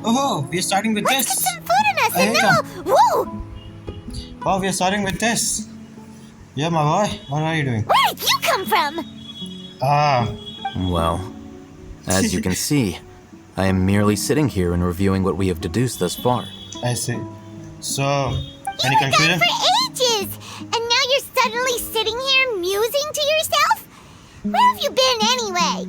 Oh, we're starting with Let's this. get some food in us I and hate then we'll... Whoa! Oh, we're starting with this. Yeah, my boy. What are you doing? Where did you come from? Ah. Well, as you can see, I am merely sitting here and reviewing what we have deduced thus far. I see. So, You any were gone confusion? for ages! And now you're suddenly sitting here musing to yourself? Where have you been anyway?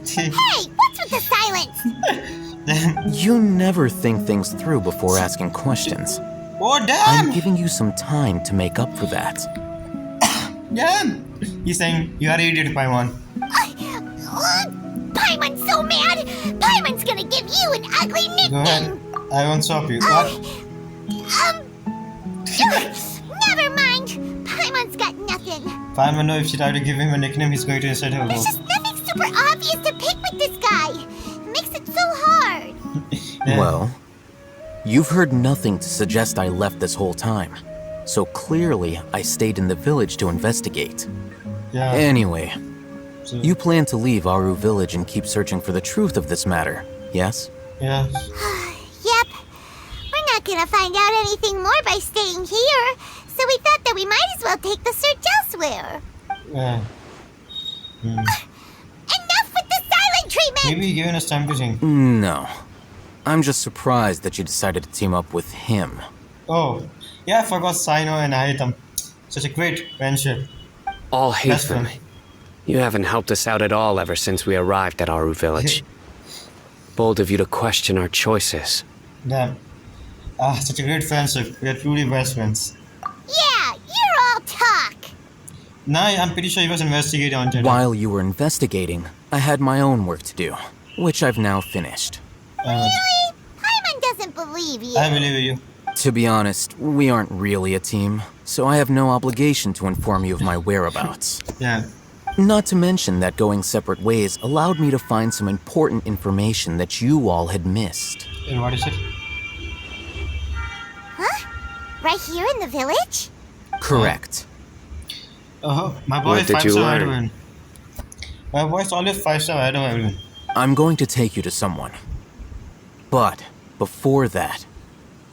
Hey, what's with the silence? You never think things through before asking questions. Oh, I'm damn! giving you some time to make up for that. Damn! He's saying, you are an idiot, Paimon. Paimon's so mad! Paimon's gonna give you an ugly nickname! Go ahead. I won't stop you. What? Never mind! Paimon's got nothing. Paimon knows if she tried to give him a nickname, he's going to insult her. There's just nothing super obvious to pick with this guy. It makes it so hard. Yeah. Well, you've heard nothing to suggest I left this whole time. So clearly, I stayed in the village to investigate. Yeah. Anyway, So, you plan to leave Aru village and keep searching for the truth of this matter, yes? yeah. Yep. We're not gonna find out anything more by staying here, so we thought that we might as well take the search elsewhere. Yeah. Enough with the silent treatment! Maybe you're giving us time to think. No. I'm just surprised that you decided to team up with him. Oh, yeah, I forgot Sino and I hate them. Such a great friendship. All hate That's them. fine. You haven't helped us out at all ever since we arrived at Aru village. Bold of you to question our choices. Damn. Ah, such a great friendship. We are truly best friends. Yeah, you're all talk. Now, I'm pretty sure he was investigating on Jeddah. While you were investigating, I had my own work to do, which I've now finished. Really? Paimon doesn't believe you. I believe you. To be honest, we aren't really a team, so I have no obligation to inform you of my whereabouts. Yeah. Not to mention that going separate ways allowed me to find some important information that you all had missed. And what is it? Huh? Right here in the village? Correct. Oh, my boy What is did you 5-star ahead of learn? everyone. My boy is always 5-star ahead of everyone. I'm going to take you to someone. But before that,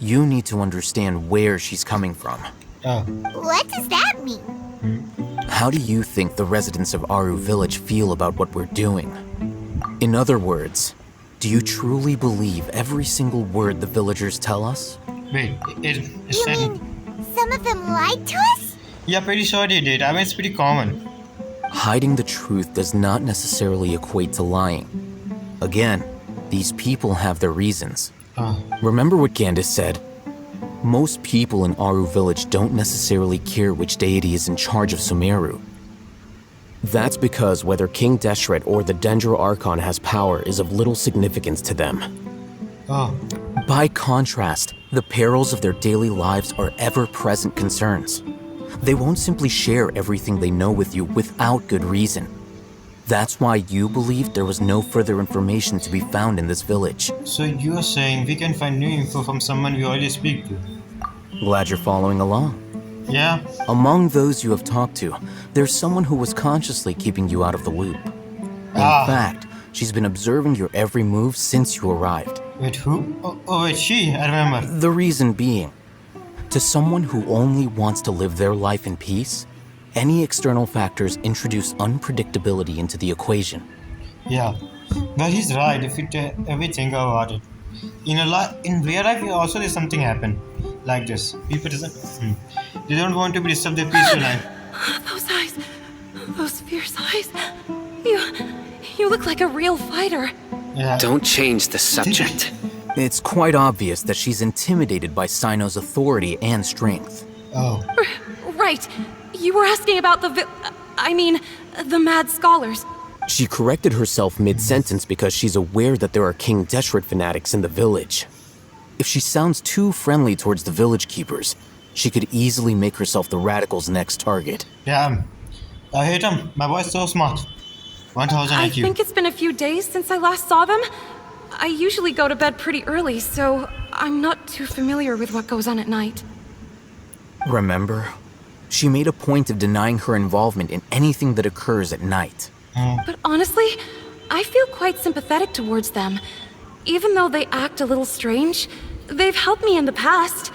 you need to understand where she's coming from. Oh. What does that mean? How do you think the residents of Aru village feel about what we're doing? In other words, do you truly believe every single word the villagers tell us? Wait, it You said... mean some of them lied to us? Yeah, pretty sure they did. I mean, it's pretty common. Hiding the truth does not necessarily equate to lying. Again, these people have their reasons. Oh. Remember what Candace said? Most people in Aru village don't necessarily care which deity is in charge of Sumeru. That's because whether King Deshret or the Dendro Archon has power is of little significance to them. Oh. By contrast, the perils of their daily lives are ever-present concerns. They won't simply share everything they know with you without good reason. That's why you believed there was no further information to be found in this village. So you're saying we can find new info from someone we already speak to? Glad you're following along. Yeah. Among those you have talked to, there's someone who was consciously keeping you out of the loop. In fact, she's been observing your every move since you arrived. Wait, who? Oh, wait, she. I remember. The reason being, to someone who only wants to live their life in peace, any external factors introduce unpredictability into the equation. Yeah. But he's right if we think about it. In real life, also there's something happen like this. People they don't want to be disturb their peaceful life. Those eyes. Those fierce eyes. You look like a real fighter. Yeah. Don't change the subject. It's quite obvious that she's intimidated by Sino's authority and strength. Oh. Right. You were asking about the mad scholars. She corrected herself mid-sentence because she's aware that there are King Deshret fanatics in the village. If she sounds too friendly towards the village keepers, she could easily make herself the radicals' next target. Yeah. I hate him. My boy's so smart. 1000 I IQ. think it's been a few days since I last saw them. I usually go to bed pretty early, so I'm not too familiar with what goes on at night. Remember? She made a point of denying her involvement in anything that occurs at night. But honestly, I feel quite sympathetic towards them. Even though they act a little strange, they've helped me in the past.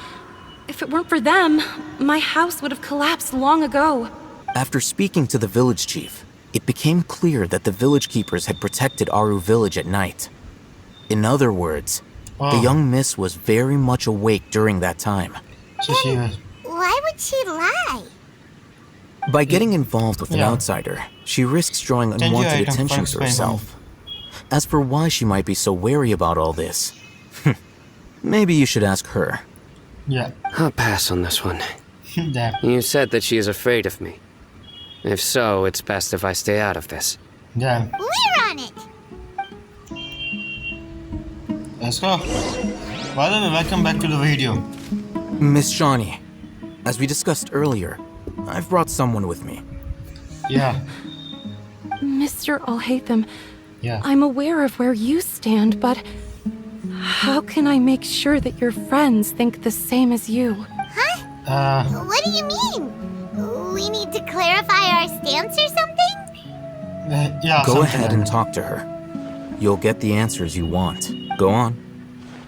If it weren't for them, my house would have collapsed long ago. After speaking to the village chief, it became clear that the village keepers had protected Aru village at night. In other words, the young miss was very much awake during that time. So she was. Why would she lie? By getting involved with an outsider, she risks drawing Thank you, unwanted item. attention Thanks to for herself. As for why she might be so wary about all this, maybe you should ask her. Yeah. I'll pass on this one. Damn. You said that she is afraid of me. If so, it's best if I stay out of this. Damn. We're on it. Let's go. By the way, welcome back to the video. Miss Shawnee, as we discussed earlier, I've brought someone with me. Yeah. Mr. Alhaitham, Yeah. I'm aware of where you stand, but how can I make sure that your friends think the same as you? Huh? What do you mean? We need to clarify our stance or something? Yeah. Go something ahead like and that. talk to her. You'll get the answers you want. Go on.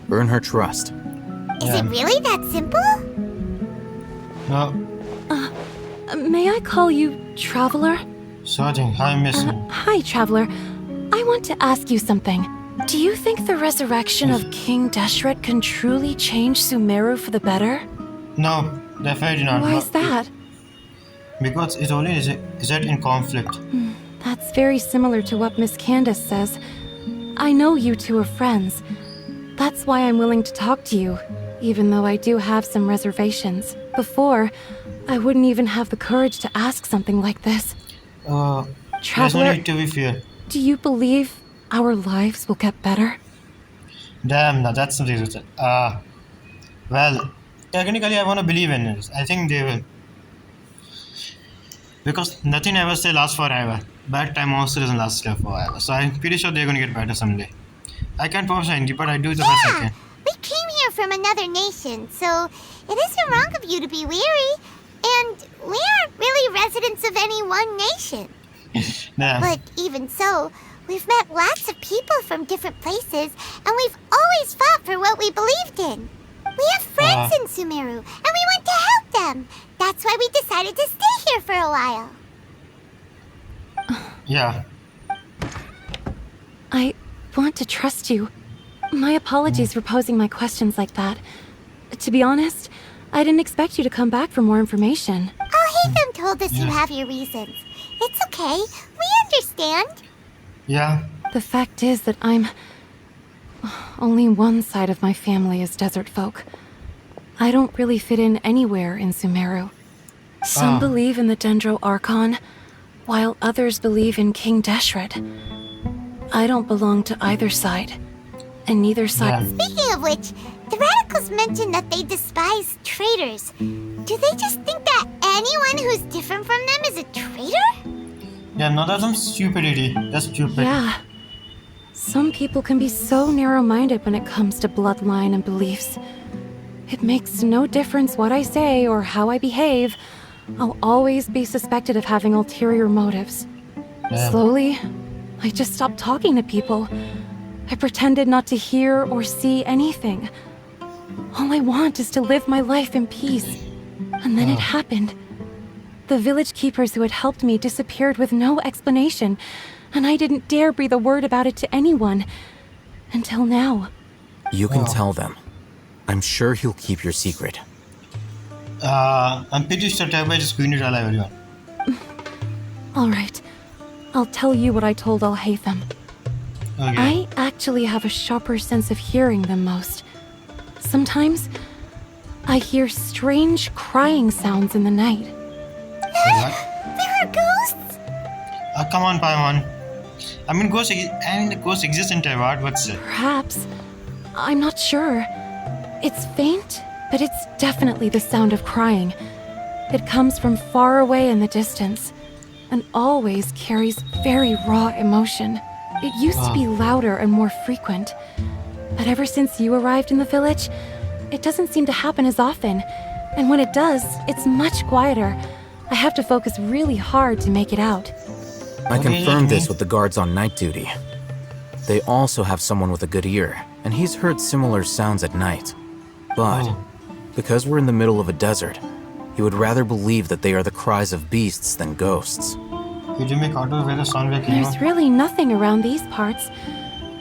Earn her trust. Is it really that simple? No. May I call you Traveler? Sorting. Hi, Miss. Hi, Traveler. I want to ask you something. Do you think the resurrection of King Deshret can truly change Sumeru for the better? No, definitely not. Why No, is that? Because it only is it in conflict. That's very similar to what Miss Candace says. I know you two are friends. That's why I'm willing to talk to you, even though I do have some reservations. Before, I wouldn't even have the courage to ask something like this. There's no Traveler, need to be fear. do you believe our lives will get better? Damn, now that's something to say. Well, technically I want to believe in it. I think they will. Because nothing ever say lasts forever. Bad time also doesn't last forever. So I'm pretty sure they're gonna get better someday. I can't promise anything, but I do the best I Yeah, can. we came here from another nation, so it isn't wrong of you to be weary. And we aren't really residents of any one nation. Damn. But even so, we've met lots of people from different places, and we've always fought for what we believed in. We have friends in Sumeru, and we want to help them. That's why we decided to stay here for a while. Yeah. I want to trust you. My apologies for posing my questions like that. To be honest, I didn't expect you to come back for more information. Alhaitham told us you have your reasons. It's okay. We understand. Yeah. The fact is that only one side of my family is desert folk. I don't really fit in anywhere in Sumeru. Some believe in the Dendro Archon, while others believe in King Deshret. I don't belong to either side, and neither side... Yeah. Speaking of which, the radicals mentioned that they despise traitors. Do they just think that anyone who's different from them is a traitor? Yeah, no, that's some stupidity. That's stupid. Yeah. Some people can be so narrow-minded when it comes to bloodline and beliefs. It makes no difference what I say or how I behave. I'll always be suspected of having ulterior motives. Damn. Slowly, I just stopped talking to people. I pretended not to hear or see anything. All I want is to live my life in peace. And then it happened. The village keepers who had helped me disappeared with no explanation, and I didn't dare breathe a word about it to anyone. Until now. You can tell them. I'm sure he'll keep your secret. I'm pretty sure Tabby is going to tell everyone. Alright. I'll tell you what I told Alhaitham. Okay. I actually have a sharper sense of hearing than most. Sometimes, I hear strange crying sounds in the night. What? There are ghosts? Come on, Paimon. I mean, ghosts exist in Taiwan. What's it? Perhaps. I'm not sure. It's faint, but it's definitely the sound of crying. It comes from far away in the distance, and always carries very raw emotion. It used to be louder and more frequent, but ever since you arrived in the village, it doesn't seem to happen as often, and when it does, it's much quieter. I have to focus really hard to make it out. I Okay, confirmed let me- this with the guards on night duty. They also have someone with a good ear. and he's heard similar sounds at night. But Oh. because we're in the middle of a desert, he would rather believe that they are the cries of beasts than ghosts. Could you make out of where the sound came There's from? really nothing around these parts,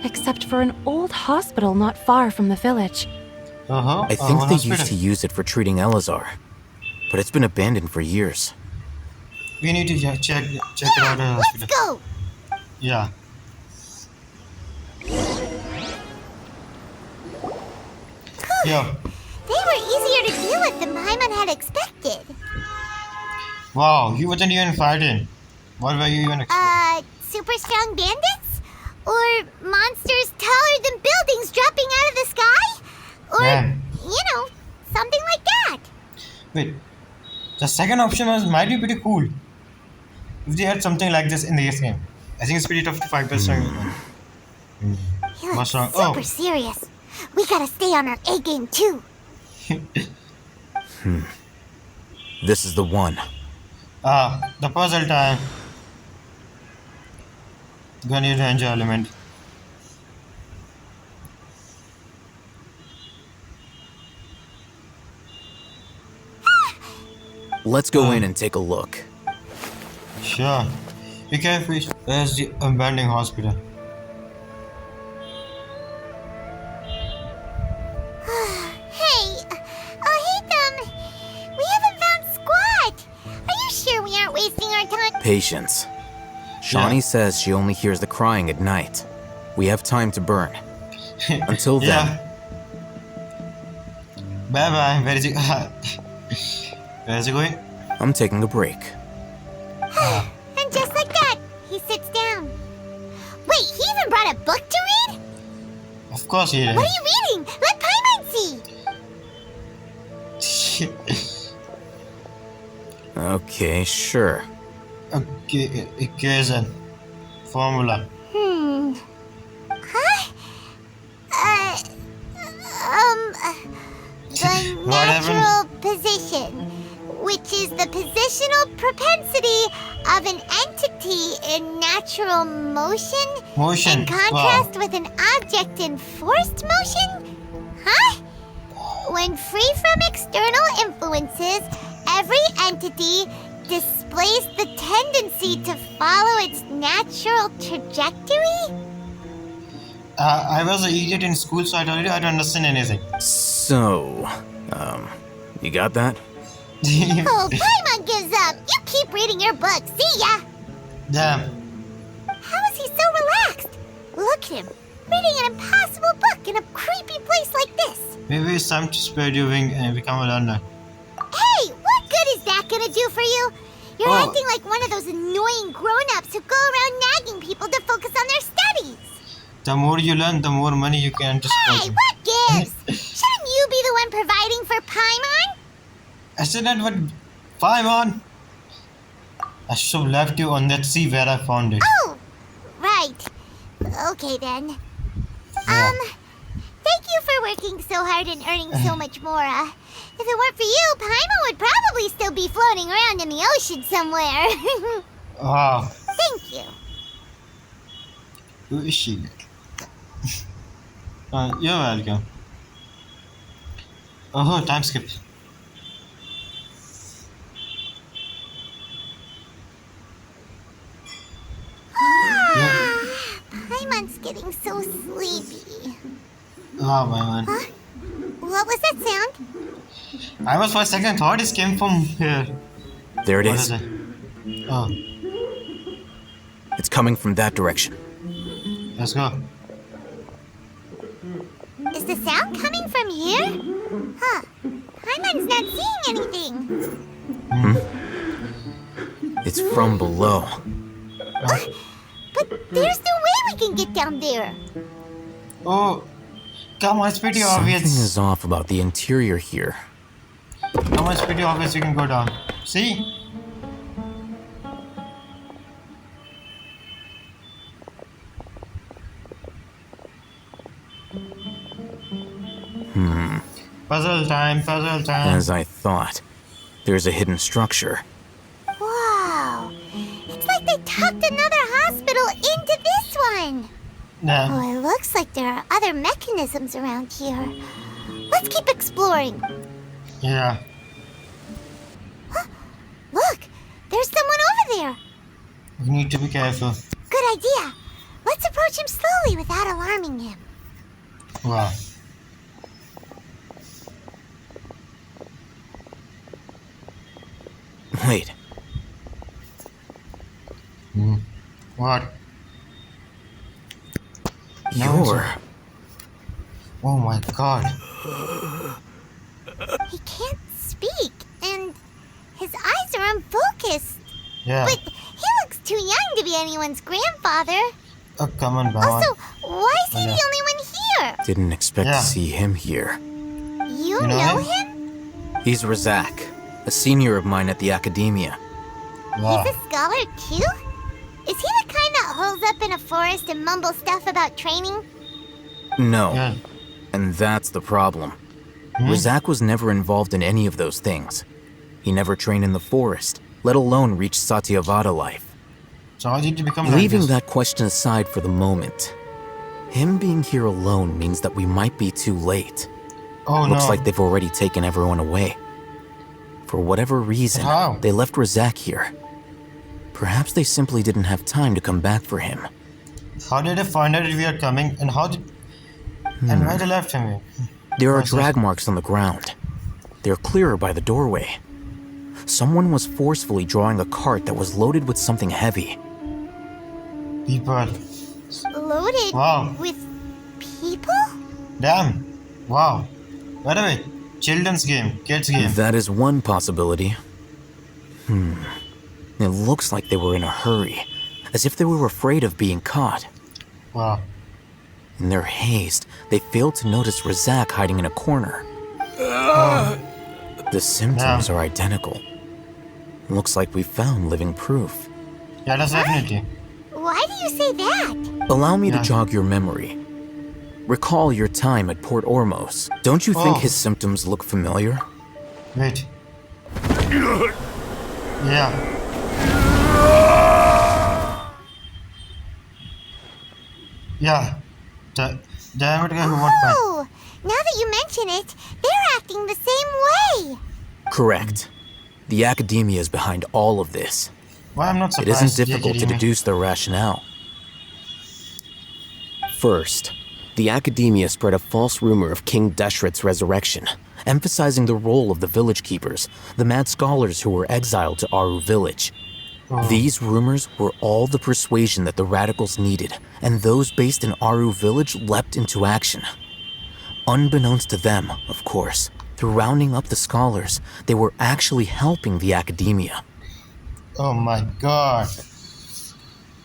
except for an old hospital not far from the village. I think they used to use it for treating Elazar, but it's been abandoned for years. We need to check it out. Let's go! Yeah. Yeah. They were easier to deal with than Paimon had expected. Wow, you wasn't even fighting. What were you even expecting? Super strong bandits? Or monsters taller than buildings dropping out of the sky? Or, Yeah. something like that. Wait, the second option might be pretty cool. If they had something like this in this game, I think it's pretty tough to fight this. He What's looks wrong? super serious. We gotta stay on our A game too. This is the one. The puzzle time. Gonna need ranger element. Let's go in and take a look. Sure. You can fish. Where's the abandoned hospital? Hey, we haven't found squat. Are you sure we aren't wasting our time? Patience. Shawnee says she only hears the crying at night. We have time to burn. Until then, Yeah. Bye bye. Where is it? Where is it going? I'm taking a break. And just like that, he sits down. Wait, he even brought a book to read? Of course he What are you reading? Let Paimon see. Okay, sure. Okay, equation. Formula. Huh? The What happened? natural position, which is the positional propensity of an entity in natural motion. Motion. In contrast with an object in forced motion? Huh? When free from external influences, every entity displays the tendency to follow its natural trajectory? I was an idiot in school, so I don't understand anything. So, you got that? Oh, Paimon gives up. You keep reading your book. See ya. Damn. How is he so relaxed? Look at him, reading an impossible book in a creepy place like this. Maybe it's time to spread your wing and become a learner. Hey, what good is that gonna do for you? You're Oh. acting like one of those annoying grown-ups who go around nagging people to focus on their studies. The more you learn, the more money you can just Hey, what gives? Shouldn't you be the one providing for Paimon? I said that what Paimon. I should have left you on that sea where I found it. Oh, right. Okay then. Thank you for working so hard and earning so much more. If it weren't for you, Paimon would probably still be floating around in the ocean somewhere. Wow. Thank you. Who is she? You're welcome. Oh, time skip. Yeah. Paimon's getting so sleepy. Oh, man. Huh? What was that sound? I was for a second thought it came from here. There it What is. is it? Oh, It's coming from that direction. let's go. Is the sound coming from here? Huh. Paimon's not seeing anything. It's from below. But there's no way we can get down there. Oh, come on, it's pretty Something obvious. is off about the interior here. Come on, it's pretty obvious we can go down. See? Puzzle time, puzzle time. As I thought, there's a hidden structure. Wow. It's like they tucked another hospital into this one. Yeah. Oh, it looks like there are other mechanisms around here. Let's keep exploring. Yeah. Look, there's someone over there. We need to be careful. Good idea. Let's approach him slowly without alarming him. Wow. Wait, What? you're... Oh my god. He can't speak, and his eyes are unfocused. Yeah. But he looks too young to be anyone's grandfather. Oh, come on, Baba. Also, why is he Yeah. the only one here? Didn't expect Yeah. to see him here. You know know him? him? He's Razak, a senior of mine at the academia. Wow. He's a scholar too? Is he the kind that holes up in a forest and mumbles stuff about training? No, Yeah. and that's the problem. Razak was never involved in any of those things. He never trained in the forest, let alone reach Satyavada life. So how did you become like Leaving this? that question aside for the moment, him being here alone means that we might be too late. Oh Looks no. like they've already taken everyone away. For whatever reason, How? they left Razak here. Perhaps they simply didn't have time to come back for him. How did they find out if we are coming? And how did... And why they left him here? There are What's drag marks on the ground. They're clearer by the doorway. Someone was forcefully drawing a cart that was loaded with something heavy. People. Loaded Wow. with people? Damn. Wow. By the way, children's game. Kids game. That is one possibility. It looks like they were in a hurry, as if they were afraid of being caught. Wow. In their haste, they failed to notice Razak hiding in a corner. The symptoms Yeah. are identical. Looks like we found living proof. Yeah, that's definitely. Why do you say that? Allow me to Yeah. jog your memory. Recall your time at Port Ormos. Don't you think Oh. his symptoms look familiar? Wait. Yeah. Yeah. The diameter guy who won't find. Oh, now that you mention it, they're acting the same way. Correct. The academia is behind all of this. Why I'm not It surprised. isn't the difficult to academia- deduce their rationale. First, the academia spread a false rumor of King Deshret's resurrection, emphasizing the role of the village keepers, the mad scholars who were exiled to Aru village. These rumors were all the persuasion that the radicals needed, and those based in Aru village leapt into action. Unbeknownst to them, of course, through rounding up the scholars, they were actually helping the academia. Oh my god.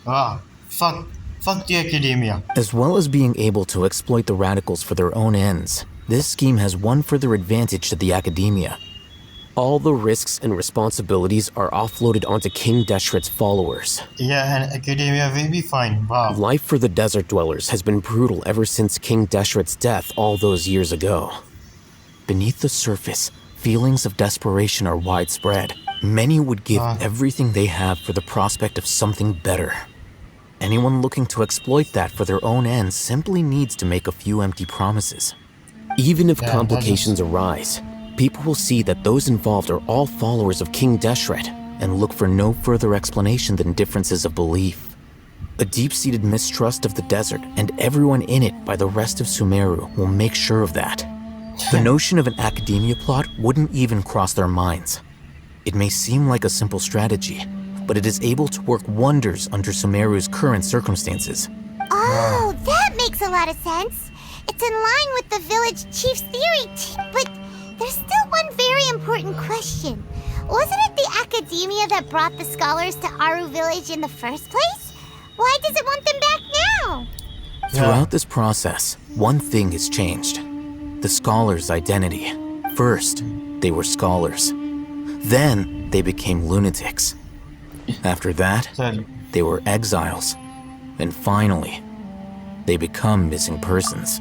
Wow. Fuck the academia. As well as being able to exploit the radicals for their own ends, this scheme has one further advantage to the academia. All the risks and responsibilities are offloaded onto King Deshret's followers. Yeah, and academia will be fine. Wow. Life for the desert dwellers has been brutal ever since King Deshret's death all those years ago. Beneath the surface, feelings of desperation are widespread. Many would give everything they have for the prospect of something better. Anyone looking to exploit that for their own ends simply needs to make a few empty promises. Even if Yeah, complications arise, people will see that those involved are all followers of King Deshret And look for no further explanation than differences of belief. A deep-seated mistrust of the desert and everyone in it by the rest of Sumeru will make sure of that. The notion of an academia plot wouldn't even cross their minds. It may seem like a simple strategy, but it is able to work wonders under Sumeru's current circumstances. Oh, that makes a lot of sense. It's in line with the village chief's theory, but there's still one very important question. Wasn't it the academia that brought the scholars to Aru village in the first place? Why does it want them back now? Throughout this process, one thing has changed. The scholars' identity. First, they were scholars. Then, they became lunatics. After that, So, they were exiles. And finally, they become missing persons.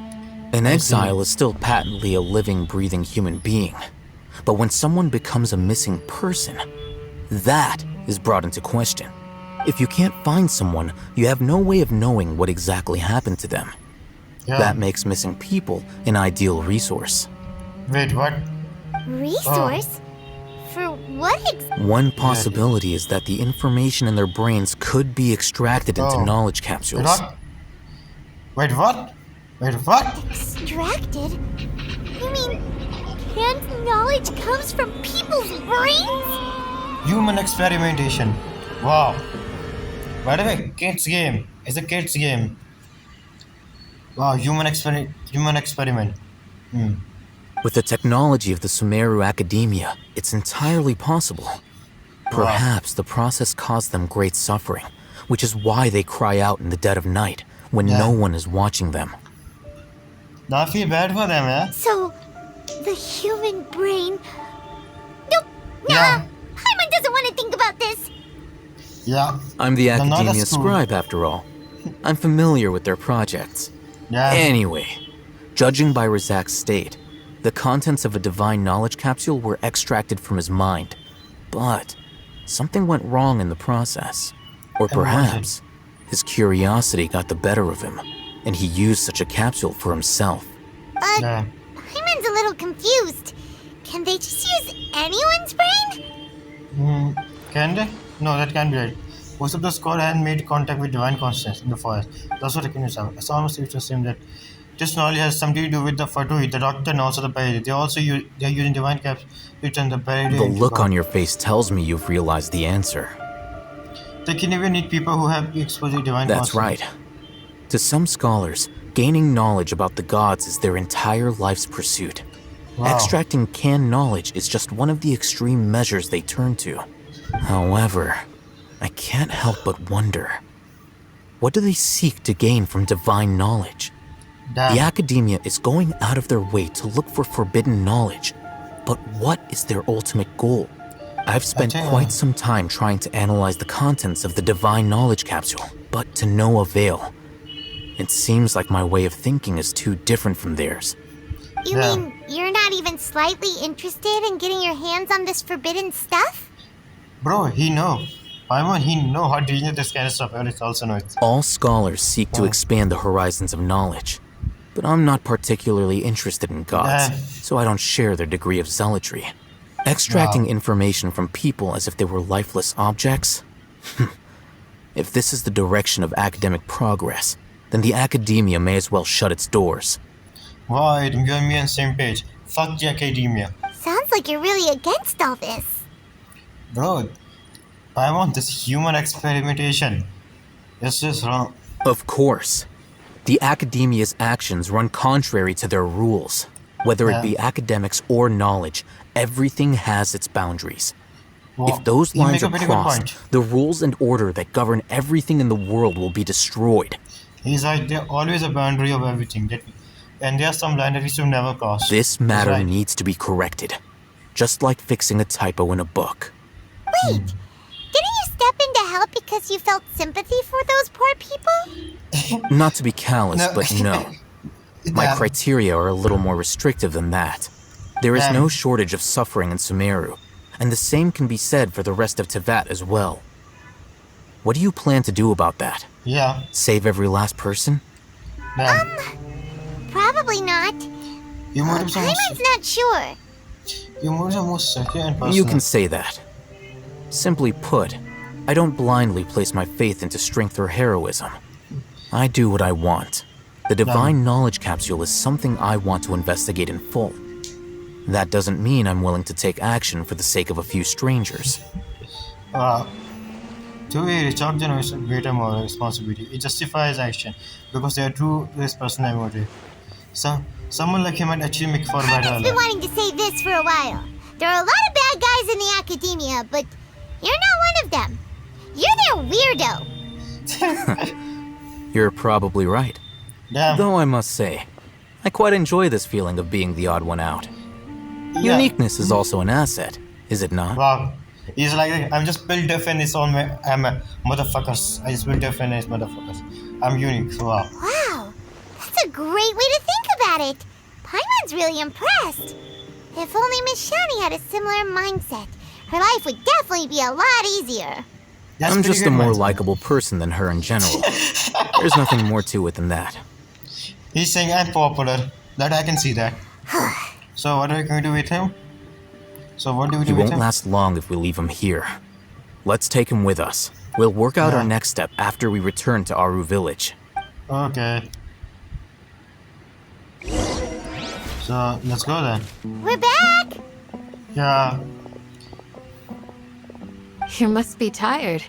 An exile is still patently a living, breathing human being. But when someone becomes a missing person, that is brought into question. If you can't find someone, you have no way of knowing what exactly happened to them. Yeah. That makes missing people an ideal resource. Wait, what? Resource? For what One possibility is that the information in their brains could be extracted into Oh. knowledge capsules. What? Wait, what? Wait, what? Extracted? You mean canned knowledge comes from people's brains? Human experimentation. Wow. By the way, kids game. It's a kids game. Wow, human experiment. Hmm. With the technology of the Sumeru academia, it's entirely possible. Perhaps the process caused them great suffering, which is why they cry out in the dead of night when Yeah. no one is watching them. Now I feel bad for them, yeah? So, the human brain... Nope, nah, Yeah. Paimon doesn't want to think about this. Yeah. I'm the No, not academia at school. scribe, after all. I'm familiar with their projects. Yeah. Anyway, judging by Razak's state, the contents of a divine knowledge capsule were extracted from his mind. But something went wrong in the process. Or And what was it? perhaps his curiosity got the better of him, and he used such a capsule for himself. But Yeah. Paimon's a little confused. Can they just use anyone's brain? Can they? No, that can't be right. Most of the squad had made contact with divine consciousness in the forest. That's what I can use. It's almost safe to assume that this knowledge has something to do with the Fatui, the doctor, and also the Parade. They're using divine caps to turn the Parade The into look God. on your face tells me you've realized the answer. They can even need people who have exposed to divine That's right. consciousness. To some scholars, gaining knowledge about the gods is their entire life's pursuit. Wow. Extracting canned knowledge is just one of the extreme measures they turn to. However, I can't help but wonder, what do they seek to gain from divine knowledge? Damn. The academia is going out of their way to look for forbidden knowledge, but what is their ultimate goal? I've spent Okay. quite some time trying to analyze the contents of the divine knowledge capsule, but to no avail. It seems like my way of thinking is too different from theirs. You Yeah. mean you're not even slightly interested in getting your hands on this forbidden stuff? Bro, he know. Paimon, he know how dangerous this kind of stuff is. Also know it. All scholars seek to Wow. expand the horizons of knowledge, but I'm not particularly interested in gods, Yeah. so I don't share their degree of zealotry. Extracting information from people as if they were lifeless objects? If this is the direction of academic progress, then the academia may as well shut its doors. Right, you and me on the same page. Fuck the academia. Sounds like you're really against all this. Bro, Paimon, this human experimentation. It's just wrong. Of course. The academia's actions run contrary to their rules. Whether Yeah. it be academics or knowledge, everything has its boundaries. Well, If those you lines make a are pretty good crossed, point. the rules and order that govern everything in the world will be destroyed. He's right, there's always a boundary of everything. And there's some line that we should never cross. This matter right. needs to be corrected. Just like fixing a typo in a book. Wait, didn't you step in to help because you felt sympathy for those poor people? Not to be callous, No. but no. My Damn. criteria are a little more restrictive than that. There is Damn. no shortage of suffering in Sumeru, and the same can be said for the rest of Tevat as well. What do you plan to do about that? Yeah. Save every last person? Damn. Probably not. Your motives are Paimon's not sure. most secure and personal. You can say that. Simply put, I don't blindly place my faith into strength or heroism. I do what I want. The divine knowledge capsule is something I want to investigate in full. That doesn't mean I'm willing to take action for the sake of a few strangers. To a Richard generation greater moral responsibility, it justifies action because they are true to his personal motive. So, someone like him might actually make for a better Paimon's been life. wanting to say this for a while. There are a lot of bad guys in the academia, but you're not one of them. You're their weirdo. You're probably right. Damn. Though I must say, I quite enjoy this feeling of being the odd one out. Yeah. Uniqueness is also an asset, is it not? Wow. He's like, I'm just built different in his own way. I'm a motherfuckers. I just built different in his motherfuckers. I'm unique. So, wow. Wow, that's a great way to think about it. Paimon's really impressed. If only Miss Shani had a similar mindset, her life would definitely be a lot easier. That's I'm pretty just a good, more man. likable person than her in general. There's nothing more to it than that. He's saying I'm popular. That I can see that. So what are we going to do with him? So what do we He do with won't him? last long if we leave him here. Let's take him with us. We'll work out our Yeah. next step after we return to Aru village. Okay. So let's go then. We're back! Yeah. You must be tired.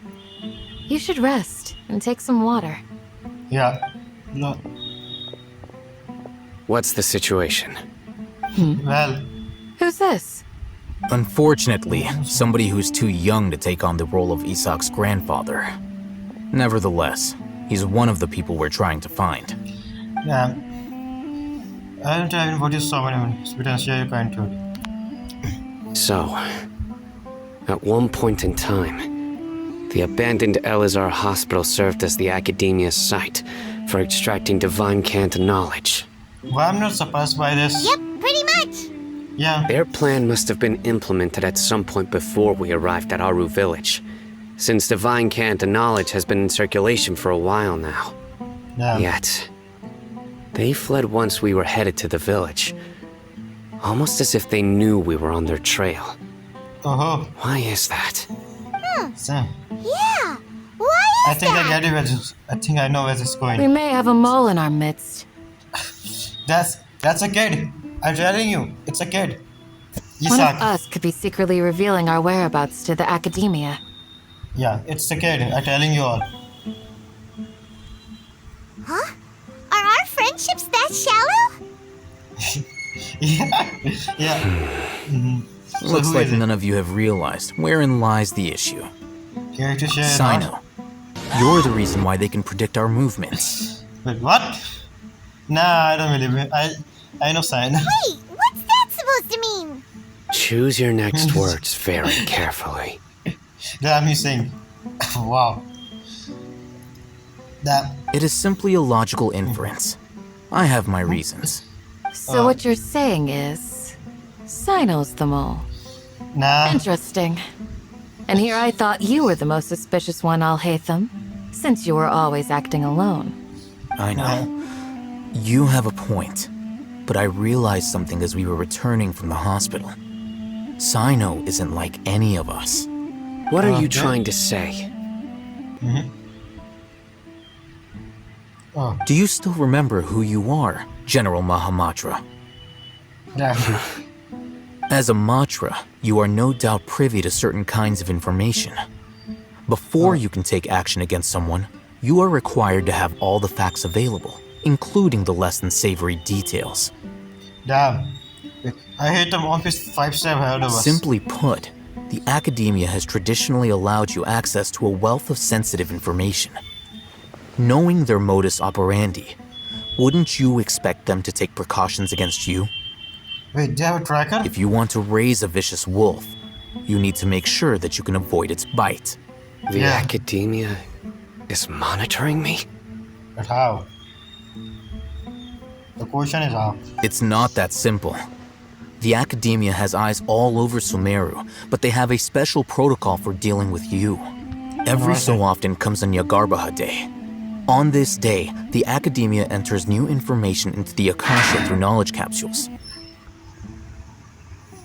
You should rest and take some water. Yeah. No. What's the situation? Well, Who's this? Unfortunately, somebody who's too young to take on the role of Isak's grandfather. Nevertheless, he's one of the people we're trying to find. yeah. I don't know what you saw when I was share your kind to. So, at one point in time, the abandoned Elazar Hospital served as the Academia's site for extracting divine cant knowledge. Well, I'm not surprised by this. Yep, pretty much. Yeah. Their plan must have been implemented at some point before we arrived at Aru village, since divine cant knowledge has been in circulation for a while now. Yeah. Yet, they fled once we were headed to the village, almost as if they knew we were on their trail. Oh. Why is that? So, Yeah. Why is I think that? I get it. I think I know where this is We going. may have a mole in our midst. That's a kid. I'm telling you, it's a kid. One of Isak. us could be secretly revealing our whereabouts to the Academia. Yeah, it's the kid. I'm telling you all. Huh? Are our friendships that shallow? Yeah. So Looks who like is it? none of you have realized wherein lies the issue. Care to share? Sino, you're the reason why they can predict our movements. Wait, what? Nah, I don't believe it. I know sign. Wait, what's that supposed to mean? Choose your next words very carefully. Damn, he's saying. Wow. That. It is simply a logical inference. I have my reasons. So what you're saying is, Sino's the mole. Nah. Interesting. And here I thought you were the most suspicious one, Al-Haytham, since you were always acting alone. I know. You have a point. But I realized something as we were returning from the hospital. Sino isn't like any of us. What are you Okay. trying to say? Oh. Do you still remember who you are, General Mahamatra? Yeah. As a Matra, you are no doubt privy to certain kinds of information. Before you can take action against someone, you are required to have all the facts available, including the less than savory details. Damn. I hate them office 5 step ahead of us. Simply put, the Academia has traditionally allowed you access to a wealth of sensitive information. Knowing their modus operandi, wouldn't you expect them to take precautions against you? Wait, they have a tracker? If you want to raise a vicious wolf, you need to make sure that you can avoid its bite. The Yeah. Academia is monitoring me? But how? The question is how. It's not that simple. The Academia has eyes all over Sumeru, but they have a special protocol for dealing with you. Every so often comes a Nyagarbaha Day. On this day, the Academia enters new information into the Akasha through knowledge capsules.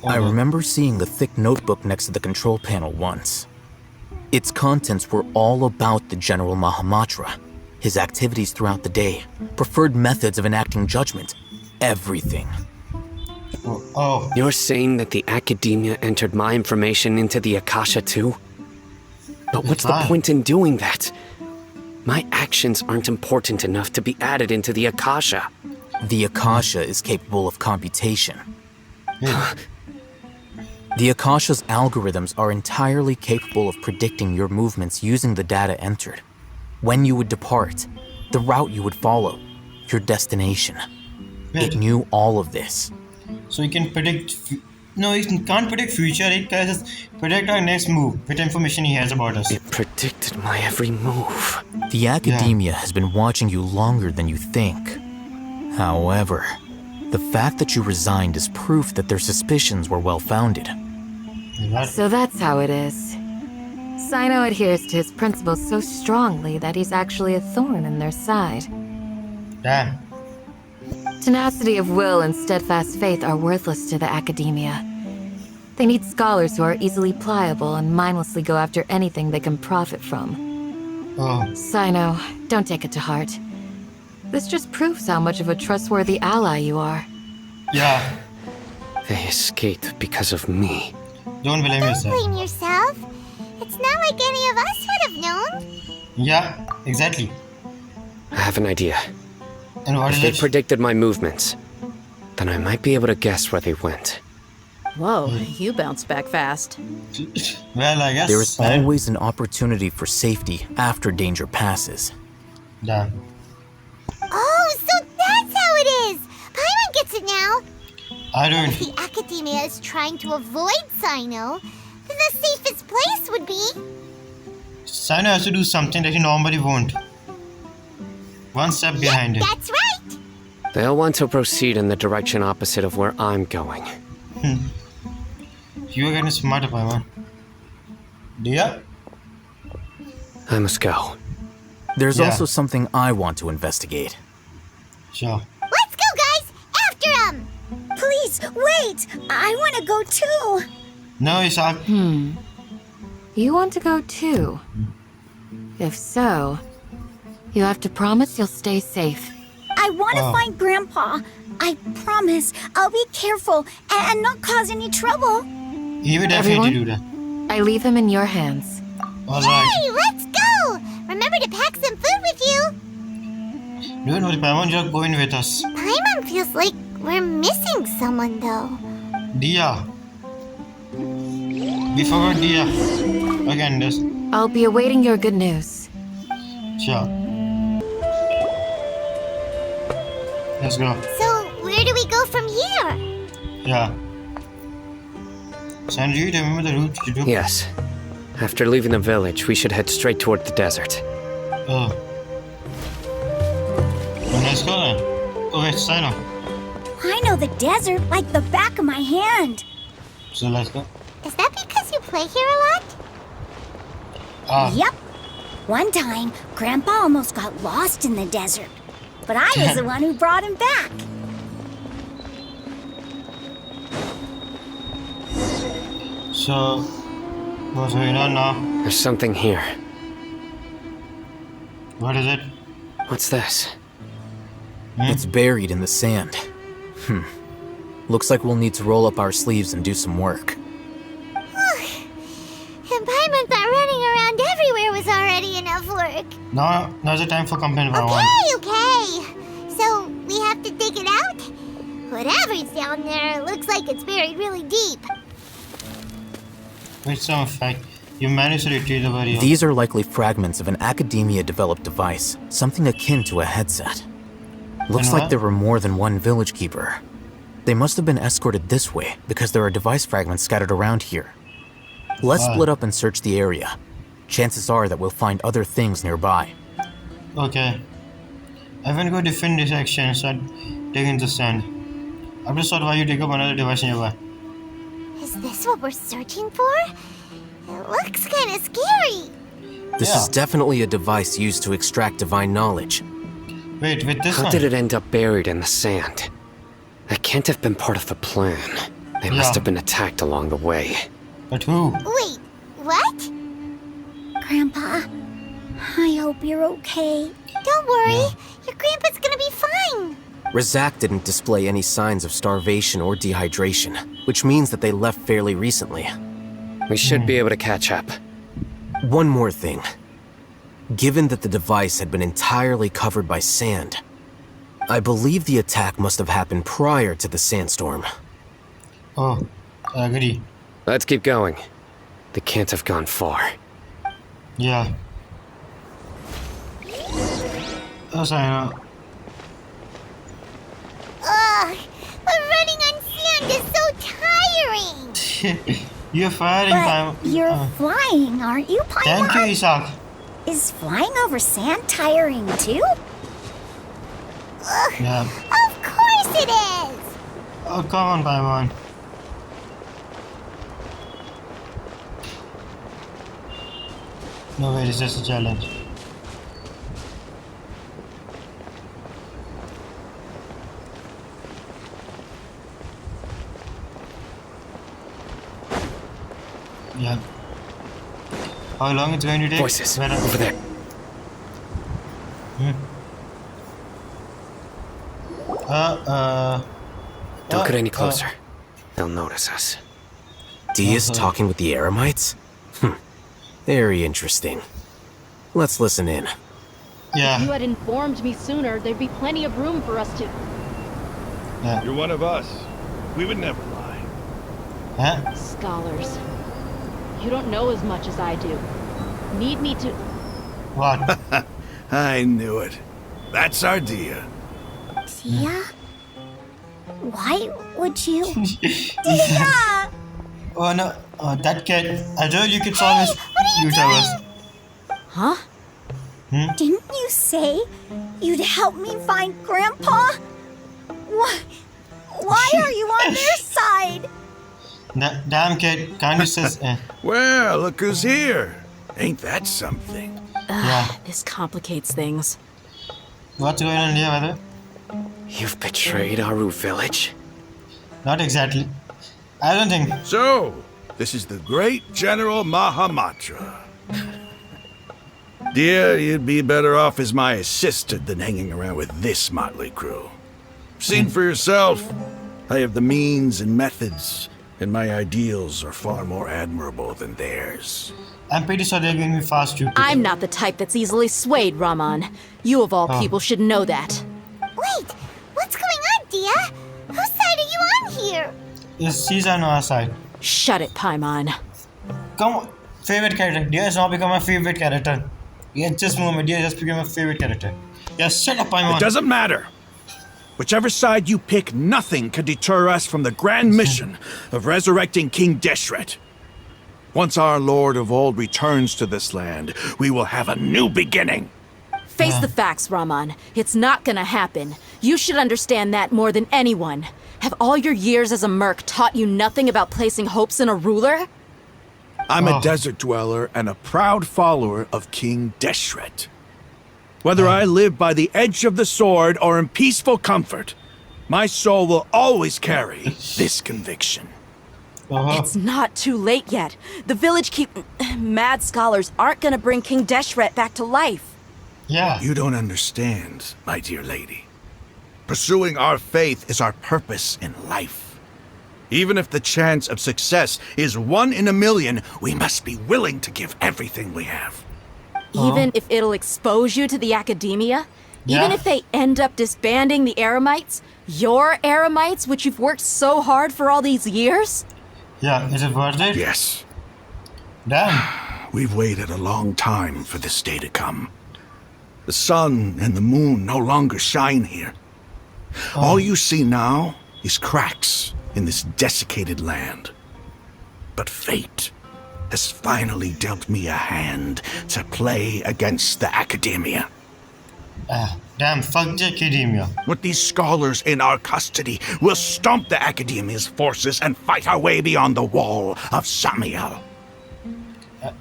I remember seeing the thick notebook next to the control panel once. Its contents were all about the General Mahamatra, his activities throughout the day, preferred methods of enacting judgment, everything. Oh. You're saying that the Academia entered my information into the Akasha too? But what's the Fine. point in doing that? My actions aren't important enough to be added into the Akasha. The Akasha is capable of computation. The Akasha's algorithms are entirely capable of predicting your movements using the data entered. When you would depart, the route you would follow, your destination. Wait. It knew all of this. So you can predict. No, he can't predict future. It can just predict our next move with information he has about us. It predicted my every move. The Academia has been watching you longer than you think. However, the fact that you resigned is proof that their suspicions were well-founded. What? So that's how it is. Sino adheres to his principles so strongly that he's actually a thorn in their side. Damn. Tenacity of will and steadfast faith are worthless to the academia. They need scholars who are easily pliable and mindlessly go after anything they can profit from. Oh, Sino, don't take it to heart. This just proves how much of a trustworthy ally you are. yeah. They escaped because of me. Don't blame Don't yourself. blame yourself. It's not like any of us would have known. Yeah, exactly. I have an idea. And what If is they it? predicted my movements, then I might be able to guess where they went. Whoa, you bounce back fast. Well, I guess. There is always an opportunity for safety after danger passes. Damn. Oh, so that's how it is. Paimon gets it now. I don't. If the academia is trying to avoid Sino, then the safest place would be... Sino has to do something that he normally won't. One step behind it. That's right. They'll want to proceed in the direction opposite of where I'm going. You are getting smarter, Paimon. Dia? I must go. There's Yeah. also something I want to investigate. Sure. Let's go, guys. After him. Please, wait! I want to go too! No, Isaac. You want to go too? If so, you have to promise you'll stay safe. I want to Oh. find Grandpa. I promise I'll be careful and not cause any trouble. He would definitely Everyone? do that. I leave him in your hands. Alright. Hey, let's go. Remember to pack some food with you. Don't worry, Paimon, you're going with us. Paimon feels like we're missing someone, though. Dia. We forgot Dia. Again, this. I'll be awaiting your good news. Sure. Let's go. So, where do we go from here? Yeah. Sanji, remember the route you took? Yes. After leaving the village, we should head straight toward the desert. Oh. Well, let's go then. Oh, wait, Sino. I know the desert like the back of my hand. So let's go. Is that because you play here a lot? Ah, Yep. One time, Grandpa almost got lost in the desert. But I was the one who brought him back. so what's going on now? There's something here. What is it? What's this? It's buried in the sand. Looks like we'll need to roll up our sleeves and do some work. And Paimon thought running around everywhere was already enough work. Now's the time for compliment for one. Okay. So, we have to dig it out? Whatever's down there looks like it's buried really deep. With some effect, you managed to retrieve the barrier. These are likely fragments of an academia-developed device, something akin to a headset. Looks And like what? there were more than one village keeper. They must have been escorted this way because there are device fragments scattered around here. Let's Wow. split up and search the area. Chances are that we'll find other things nearby. Okay. I will go different directions and dig into sand. I'm just thought why you dig up another device nearby. Is this what we're searching for? It looks kind of scary. This Yeah. is definitely a device used to extract divine knowledge. Wait, with this How one? did it end up buried in the sand? That can't have been part of the plan. They must Yeah. have been attacked along the way. But who? Wait, what? Grandpa, I hope you're okay. Don't worry. Yeah. Your grandpa's gonna be fine. Razak didn't display any signs of starvation or dehydration, which means that they left fairly recently. We should be able to catch up. One more thing. Given that the device had been entirely covered by sand, I believe the attack must have happened prior to the sandstorm. Oh, I agree. Let's keep going. They can't have gone far. Yeah. Oh, Sino. Ugh, but running on sand is so tiring. You're firing But time. you're flying, aren't you, Thank you, Paimon? Isaac. Is flying over sand tiring too? Yeah. Of course it is. Oh, come on, Paimon. No way, it's just a challenge. Yeah. How long it's going to take? Voices Where are- over there. Don't get any closer. They'll notice us. Dia's talking with the Eremites? Very interesting. Let's listen in. If Yeah. you had informed me sooner, there'd be plenty of room for us to... Yeah. You're one of us. We would never lie. Huh? Scholars. You don't know as much as I do. Need me to... What? I knew it. That's our Dia. Tia? Why would you? Oh no, that cat. I told you kids always use ours. Huh? Didn't you say you'd help me find Grandpa? Why are you on their side? That damn kid can't you says Well, look who's here. Ain't that something? yeah. This complicates things. What's going on here, brother? You've betrayed Aru village? Not exactly. I don't think. So, this is the great General Mahamatra. Dear, you'd be better off as my assistant than hanging around with this motley crew. Seen for yourself. I have the means and methods, and my ideals are far more admirable than theirs. I'm pretty sure they're going to be fast stupid. I'm not the type that's easily swayed, Raman. You of all people should know that. Wait, what's going on, Dia? Whose side are you on here? Yes, she's on our side. Shut it, Paimon. Come on. Favorite character. Dia has now become my favorite character. Yeah, just moment. Dia just became my favorite character. Yes, shut up, I'm It doesn't matter. Whichever side you pick, nothing can deter us from the grand mission of resurrecting King Deshret. Once our Lord of Old returns to this land, we will have a new beginning. Face the facts, Raman. It's not gonna happen. You should understand that more than anyone. Have all your years as a merc taught you nothing about placing hopes in a ruler? I'm a desert dweller and a proud follower of King Deshret. Whether I live by the edge of the sword or in peaceful comfort, my soul will always carry this conviction. It's not too late yet. The village mad scholars aren't gonna bring King Deshret back to life. Yeah. You don't understand, my dear lady. Pursuing our faith is our purpose in life. Even if the chance of success is 1 in a million, we must be willing to give everything we have. Even if it'll expose you to the academia? Even Yeah. if they end up disbanding the Eremites? Your Eremites, which you've worked so hard for all these years? Yeah, is it worth it? Yes, Damn. we've waited a long time for this day to come. The sun and the moon no longer shine here. All you see now is cracks in this desiccated land. But fate has finally dealt me a hand to play against the academia. Damn, fuck the academia. With these scholars in our custody, we'll stomp the academia's forces and fight our way beyond the wall of Samiel.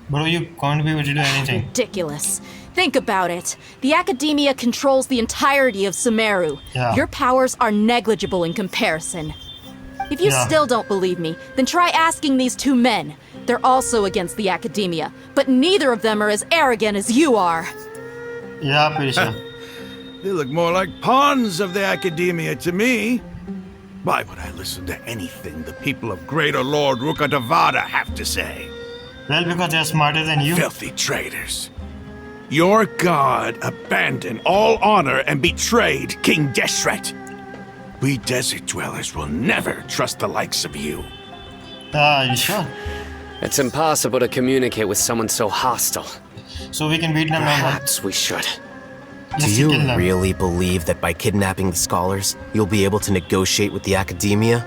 Bro, you can't be able to do anything. Ridiculous. Think about it. The academia controls the entirety of Sumeru. Yeah. Your powers are negligible in comparison. If you Yeah. still don't believe me, then try asking these two men. They're also against the academia, but neither of them are as arrogant as you are. Yeah, pretty sure. They look more like pawns of the academia to me. Why would I listen to anything the people of Greater Lord Rukadavada have to say? Well, because they're smarter than you. Filthy traitors. Your god abandoned all honor and betrayed King Deshret. We desert dwellers will never trust the likes of you. You sure? It's impossible to communicate with someone so hostile. So we can beat them now. Perhaps we should. Do you really believe that by kidnapping the scholars, you'll be able to negotiate with the academia?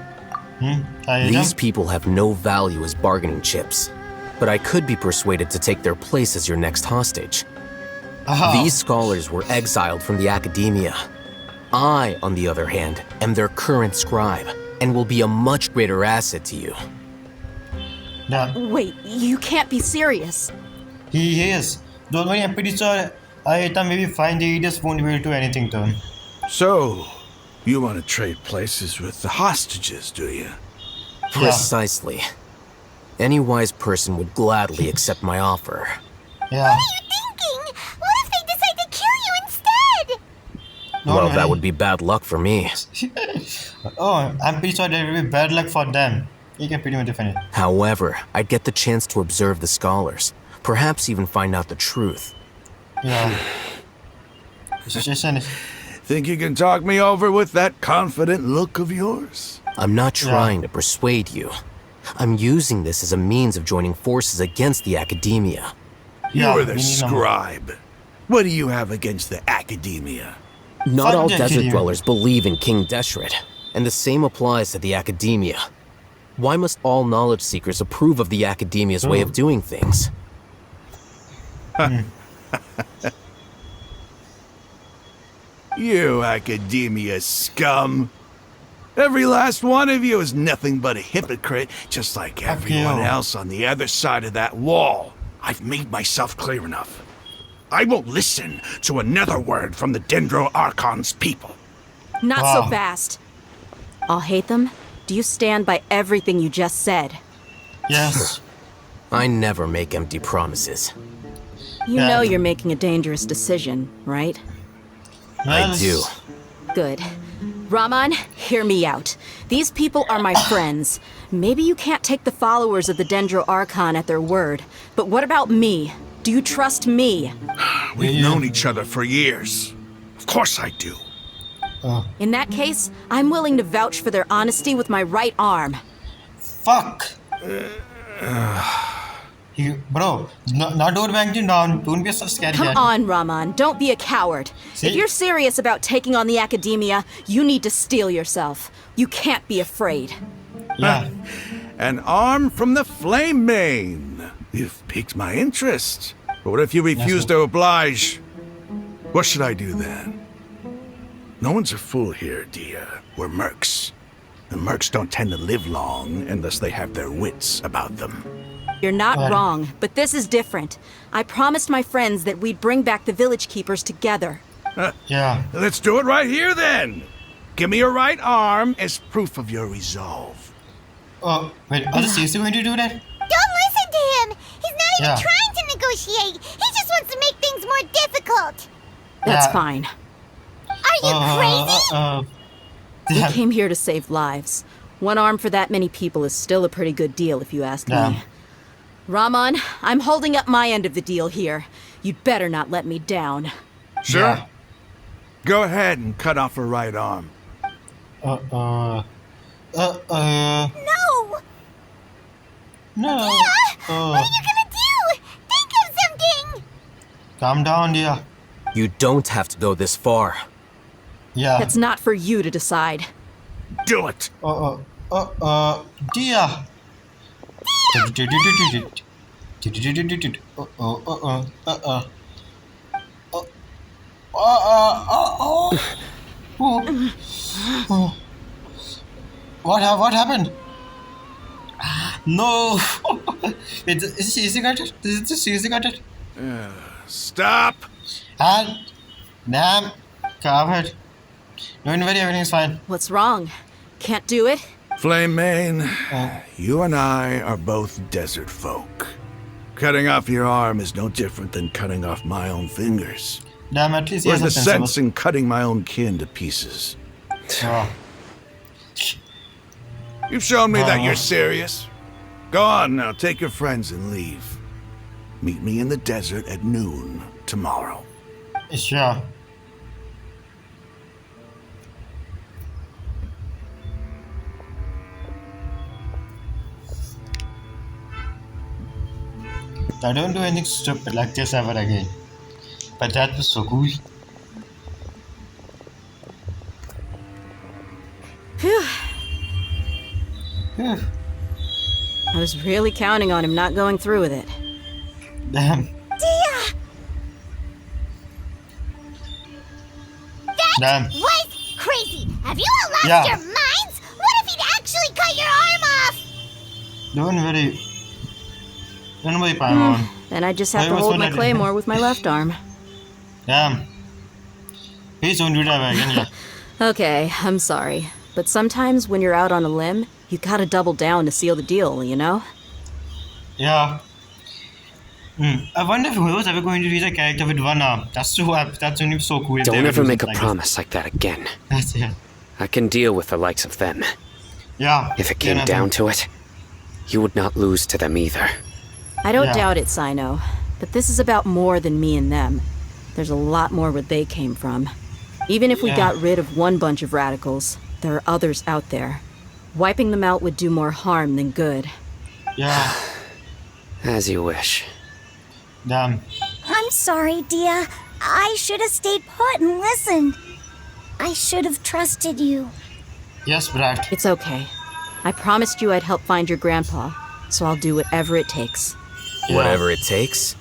These people have no value as bargaining chips, but I could be persuaded to take their place as your next hostage. These scholars were exiled from the academia. I, on the other hand, am their current scribe, and will be a much greater asset to you. Yeah. Wait, you can't be serious. He is. Don't worry, I'm pretty sure Aita maybe find the Aegis won't be able to do anything to him. So, you want to trade places with the hostages, do you? Precisely. Any wise person would gladly accept my offer. Yeah. What are you thinking? What if they decide to kill you instead? Don't Well, worry. that would be bad luck for me. Oh, I'm pretty sure that will be bad luck for them. You can pretty much defend it. However, I'd get the chance to observe the scholars, perhaps even find out the truth. Yeah. The situation is. Think you can talk me over with that confident look of yours? I'm not trying to persuade you. I'm using this as a means of joining forces against the academia. Yeah, You're the we need number. scribe. What do you have against the academia? Not Fuck all the desert academia. dwellers believe in King Deshret, and the same applies to the academia. Why must all knowledge seekers approve of the academia's way of doing things? You academia scum. Every last one of you is nothing but a hypocrite, just like everyone you. else on the other side of that wall. I've made myself clear enough. I won't listen to another word from the Dendro Archon's people. Not Wow. so fast. I'll hate them. Do you stand by everything you just said? Yes. I never make empty promises. You Yeah. know you're making a dangerous decision, right? I do. Good. Raman, hear me out. These people are my friends. Maybe you can't take the followers of the Dendro Archon at their word, but what about me? Do you trust me? We've known each other for years. Of course I do. In that case, I'm willing to vouch for their honesty with my right arm. Fuck. Bro, not don't bang him down. Don't be so scary. Come on, Raman, don't be a coward. See? If you're serious about taking on the academia, you need to steel yourself. You can't be afraid. Yeah. An arm from the Flame Mane. You've piqued my interest. But what if you refuse to oblige? What should I do then? No one's a fool here, Dia. We're mercs. And mercs don't tend to live long unless they have their wits about them. You're not What? wrong, but this is different. I promised my friends that we'd bring back the village keepers together. Yeah. Let's do it right here then. Give me your right arm as proof of your resolve. Oh, wait. Are they seriously going to do that? Don't listen to him! He's not even Yeah. trying to negotiate! He just wants to make things more difficult! That's Yeah. fine. Are you crazy? We Yeah. came here to save lives. One arm for that many people is still a pretty good deal, if you ask Yeah. me. Raman, I'm holding up my end of the deal here. You'd better not let me down. Sure. Yeah. Go ahead and cut off her right arm. No! No. What are you gonna do? Think of something! Calm down, dear. You don't have to go this far. Yeah. That's not for you to decide. Do it. Dear. What happened? No. Is it seriously got it? Is it seriously got it? Stop. And damn, covered. Don't worry, everything's fine. What's wrong? Can't do it? Flame Mane, you and I are both desert folk. Cutting off your arm is no different than cutting off my own fingers. Damn, at least he Where's has the a sense in cutting my own kin to pieces? Oh. You've shown me that you're serious. Go on now, take your friends and leave. Meet me in the desert at noon tomorrow. Sure. I don't do anything stupid like this ever again. But that was so cool. Phew. Phew. I was really counting on him not going through with it. Damn. Dia! That Damn. was crazy! Have you all lost Yeah. your minds? What if he'd actually cut your arm off? Don't worry. Ano ba yung Paimon? Then I just have Ay, to mas hold my wala din. claymore with my left arm. Damn. Please don't do that again, yeah. Okay, I'm sorry. But sometimes when you're out on a limb, you gotta double down to seal the deal, you know? Yeah. I wonder if whoever's ever going to reach a character with one arm. That's going to be so cool. If they Don't ever do make a something like promise like that again. this. That's it. I can deal with the likes of them. Yeah. If it came down to it, you would not lose to them either. I don't Yeah. doubt it, Sino. But this is about more than me and them. There's a lot more where they came from. Even if we Yeah. got rid of one bunch of radicals, there are others out there. Wiping them out would do more harm than good. Yeah. As you wish. Damn. I'm sorry, Dia. I should have stayed put and listened. I should have trusted you. Yes, Brat. It's okay. I promised you I'd help find your grandpa, so I'll do whatever it takes. Yeah. Whatever it takes.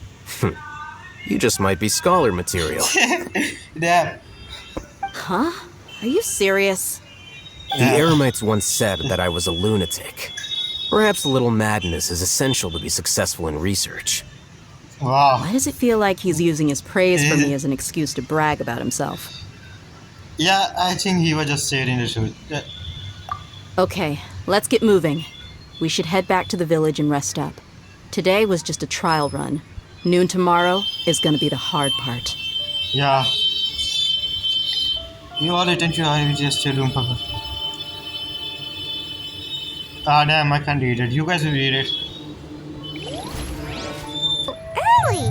You just might be scholar material. Damn. Huh? Are you serious? The Eremites once said that I was a lunatic. Perhaps a little madness is essential to be successful in research. Wow. Why does it feel like he's using his praise for me as an excuse to brag about himself? Yeah, I think he was just stating the truth. Yeah. Okay, let's get moving. We should head back to the village and rest up. Today was just a trial run. Noon tomorrow is gonna be the hard part. Yeah. You all attend to our just room, Papa. Ah, damn, I can't read it. You guys will read it. Early!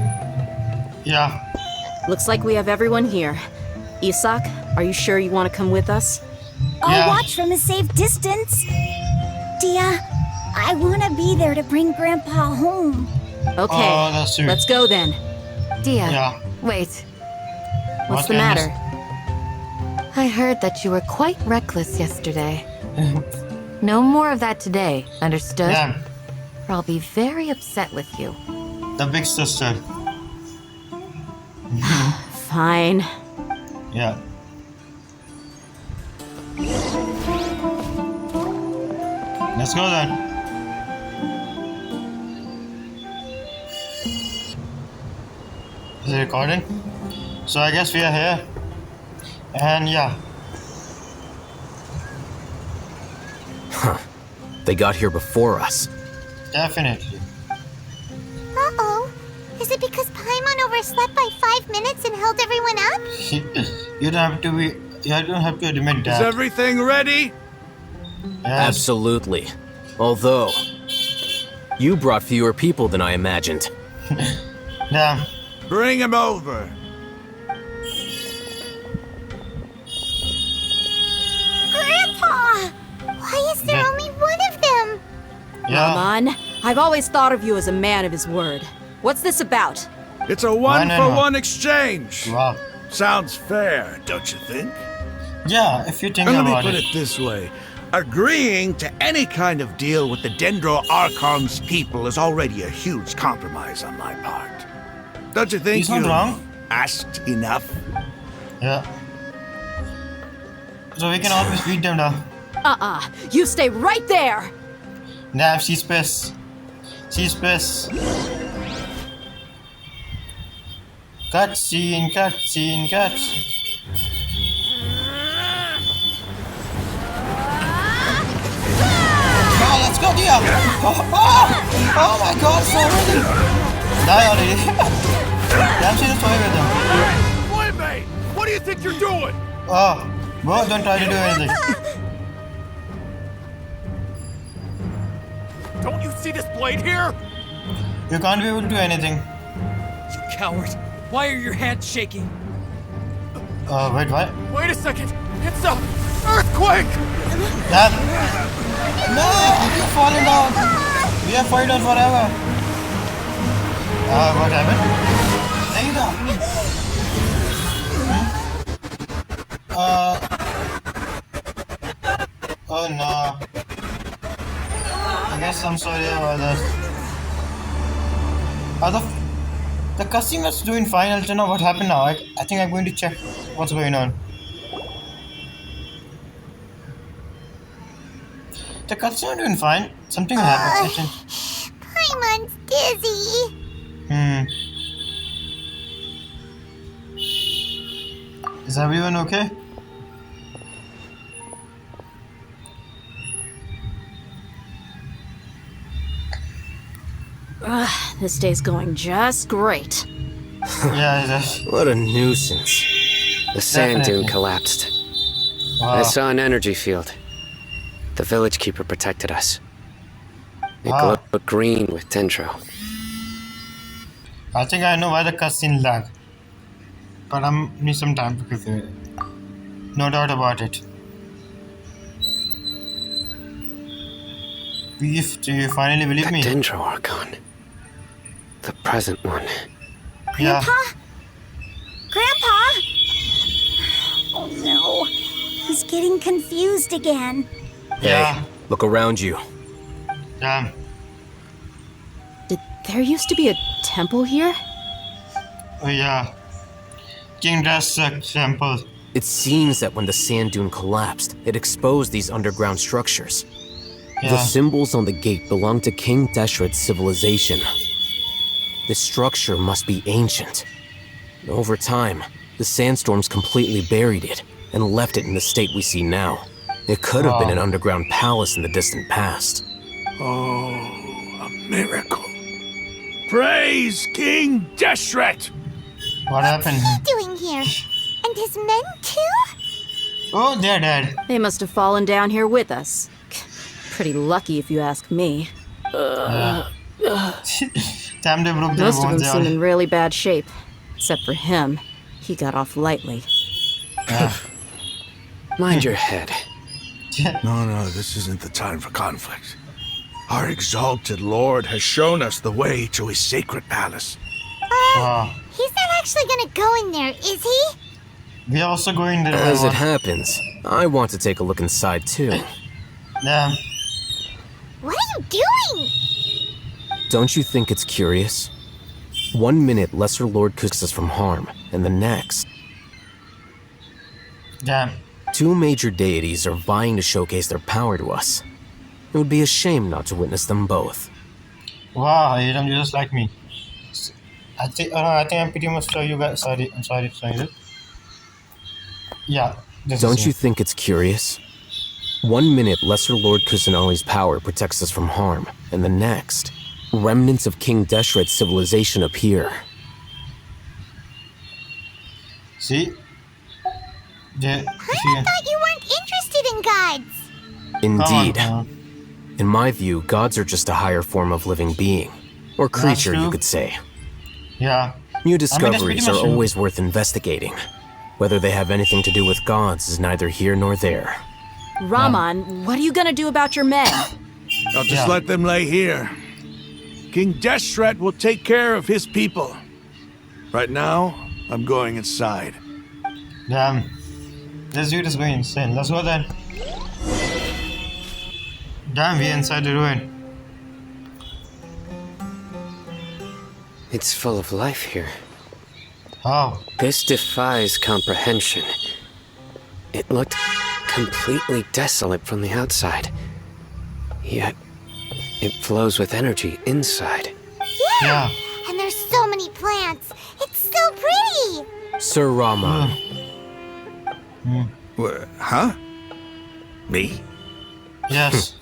Yeah. Looks like we have everyone here. Isak, are you sure you want to come with us? I'll Yeah. watch from a safe distance. Dia, I want to be there to bring Grandpa home. Okay, Oh, that's true. let's go then. Dia, Yeah. wait. What's What the can matter? I heard that you were quite reckless yesterday. No more of that today, understood? Damn. Or I'll be very upset with you. The big sister. Fine. Yeah. Let's go then. Is it recording? So I guess we are here. And yeah. They got here before us. Definitely. Uh-oh. Is it because Paimon overslept by 5 minutes and held everyone up? You don't have to be. You don't have to admit Is that. everything ready? Yes. Absolutely. Although, you brought fewer people than I imagined. Damn. Bring him over. Grandpa! Why is there Yeah. only one of them? Yeah. Raman, I've always thought of you as a man of his word. What's this about? It's a One and one-for-one exchange. Wow. Sounds fair, don't you think? Yeah, if you think And let me about put it. it this way. Agreeing to any kind of deal with the Dendro Archon's people is already a huge compromise on my part. Don't you think He's not you wrong. asked enough? Yeah. So we can always beat them down. You stay right there! Damn, she's pissed. She's pissed. Cutscene, cutscene, cutscene. Oh, let's go, Dia! Oh my god, so ready! Die already. Damn, she just toying with them. Playmate! What do you think you're doing? Oh, bro, don't try to do anything. Don't you see this blade here? You can't be able to do anything. You coward. Why are your hands shaking? Wait, what? Wait a second. It's a earthquake! Damn. No, we're falling down. We are falling down forever. What happened? Neither. Oh no. I guess I'm sorry about that. The cutscene was doing fine. I don't know what happened now. I think I'm going to check what's going on. The cutscene was doing fine. Something happened. I think. Paimon, man's dizzy. Is everyone okay? This day's going just great. Yeah, that's What a nuisance. The sand Definitely. dune collapsed. wow. I saw an energy field. The village keeper protected us. It Wow. glowed green with dendro. I think I know why the cutscene lag. But I need some time to prepare it. No doubt about it. Beef, do you finally believe The me? dendro Archon. The present one. Yeah. Grandpa? Oh no. He's getting confused again. Yeah. Hey, look around you. Yeah. Did there used to be a temple here? Oh yeah. King Drastic Temple. It seems that when the sand dune collapsed, it exposed these underground structures. Yeah. The symbols on the gate belong to King Deshret's civilization. This structure must be ancient. Over time, the sandstorms completely buried it and left it in the state we see now. It could have been Wow. an underground palace in the distant past. Oh, a miracle. Praise King Deshret! What happened? Doing here? And his men too? Oh, they're dead. They must have fallen down here with us. Pretty lucky if you ask me. Damn, they broke their Most of them bones. seem They in really bad shape. Except for him. He got off lightly. Yeah. Mind your head. No, this isn't the time for conflict. Our exalted lord has shown us the way to his sacred palace. Wow. He's not actually gonna go in there, is he? We are also going there. As it happens, I want to take a look inside too. Yeah. What are you doing? Don't you think it's curious? 1 minute Lesser Lord cooks us from harm, and the next, Damn. two major deities are vying to showcase their power to us. It would be a shame not to witness them both. Wow, you don't just like me. I think I'm pretty much sure you guys. Sorry, I'm sorry. Yeah. This Don't is you it. think it's curious? 1 minute Lesser Lord Kusanali's power protects us from harm, and the next, remnants of King Deshret's civilization appear. See? I thought you weren't interested in gods. Indeed. Come on. In my view, gods are just a higher form of living being. Or creature, true. you could say. Yeah. New that's pretty discoveries are much true. always worth investigating. Whether they have anything to do with gods is neither here nor there. Raman, what are you gonna do about your men? I'll just Yeah. let them lay here. King Deshret will take care of his people. Right now, I'm going inside. Damn. This dude is going insane. Let's go then. Damn, we're inside the ruin. It's full of life here. How? This defies comprehension. It looked completely desolate from the outside. Yet, it flows with energy inside. Yeah. And there's so many plants. It's so pretty. Sir Raman, Huh? Me? Yes.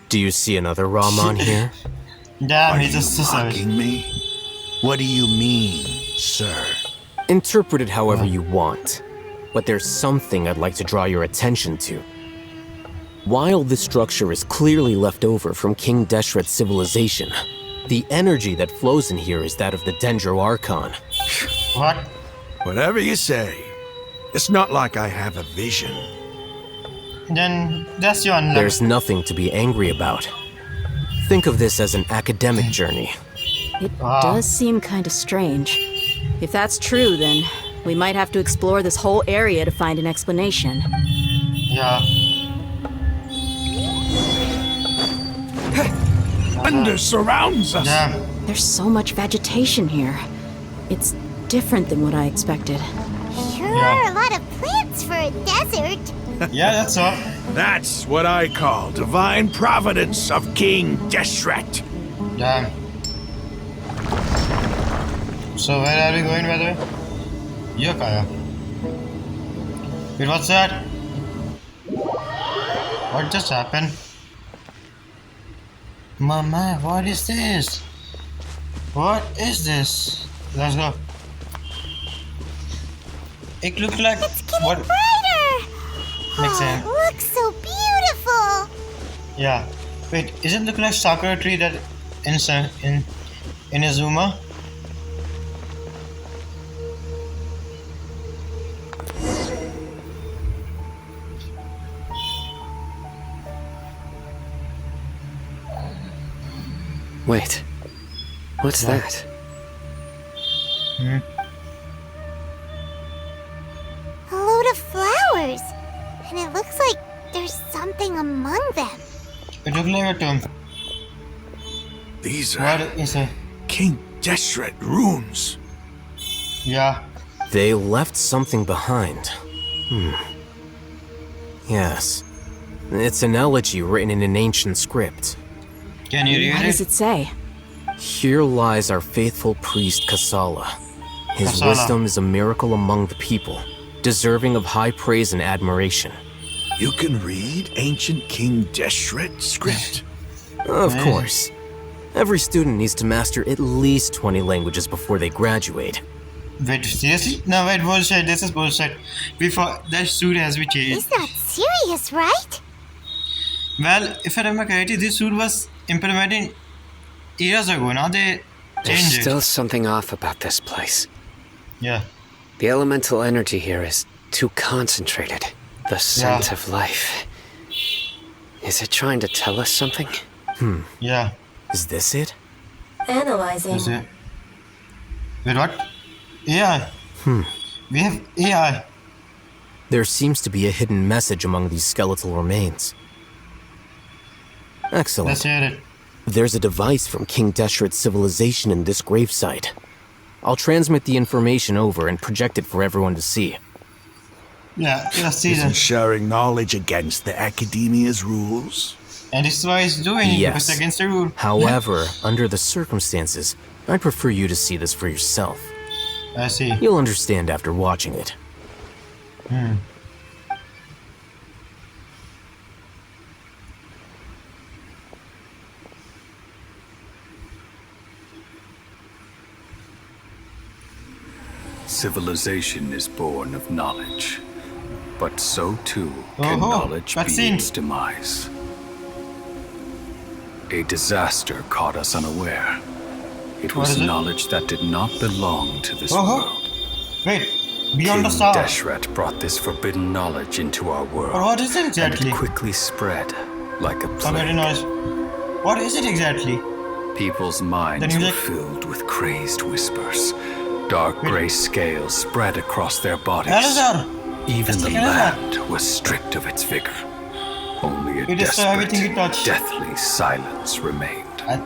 do you see another Raman here? Damn, Are he's you just a savage. mocking me? What do you mean, sir? Interpret it however you want. But there's something I'd like to draw your attention to. While this structure is clearly left over from King Deshret's civilization, the energy that flows in here is that of the Dendro Archon. What? Whatever you say. It's not like I have a vision. Then that's your unluck. There's nothing to be angry about. Think of this as an academic journey. It Wow. does seem kind of strange. If that's true, then we might have to explore this whole area to find an explanation. Yeah. Thunder surrounds us. Damn. There's so much vegetation here. It's different than what I expected. Sure Yeah. are a lot of plants for a desert. Yeah, that's all. That's what I call divine providence of King Deshret. Damn. So where are we going, by the way? Yokaya. Wait, what's that? What just happened? Mama, what is this? What is this? Let's go. It looks like It's getting what? brighter. Makes Oh, sense. it looks so beautiful. Yeah. Wait, isn't it look like sakura tree that in Inazuma? Wait. What's What? that? A load of flowers. And it looks like there's something among them. It looks like a tomb. These What are is it? King Deshret runes. Yeah. They left something behind. Yes. It's an elegy written in an ancient script. Can you read What does it? it say? Here lies our faithful priest Kasala. His Kasala. wisdom is a miracle among the people, deserving of high praise and admiration. You can read ancient King Deshret script. Of Amazing. course. Every student needs to master at least 20 languages before they graduate. Wait, seriously? No, wait, bullshit. This is bullshit. Before that suit has been changed. He's not serious, right? Well, if I remember correctly, this suit was implemented years ago. Now they There's changed still it. something off about this place. Yeah. The elemental energy here is too concentrated. The scent of life. Is it trying to tell us something? Yeah. Is this it? Analyzing. Is it? Wait, what? AI. We have AI. There seems to be a hidden message among these skeletal remains. Excellent. Let's hear it. There's a device from King Deshret's civilization in this gravesite. I'll transmit the information over and project it for everyone to see. Yeah, let's see Isn't that. sharing knowledge against the academia's rules? And this is why he's doing it, because Yes. it's against the rule. However, under the circumstances, I'd prefer you to see this for yourself. I see. You'll understand after watching it. Civilization is born of knowledge, but so too can Oh-ho, knowledge be vaccine. its demise. A disaster caught us unaware. It What was is it? knowledge that did not belong to this Oh-ho. world. Wait, beyond King the star. Deshret brought this forbidden knowledge into our world. But what is it exactly? And it quickly spread like a Forgotten plague. knowledge. What is it exactly? People's minds The were music? filled with crazed whispers. Dark gray scales spread across their bodies. Elazar! Even It's the like Elazar. land was stripped of its vigor. Only a It is so everything you desperate, touch. deathly silence remained. I-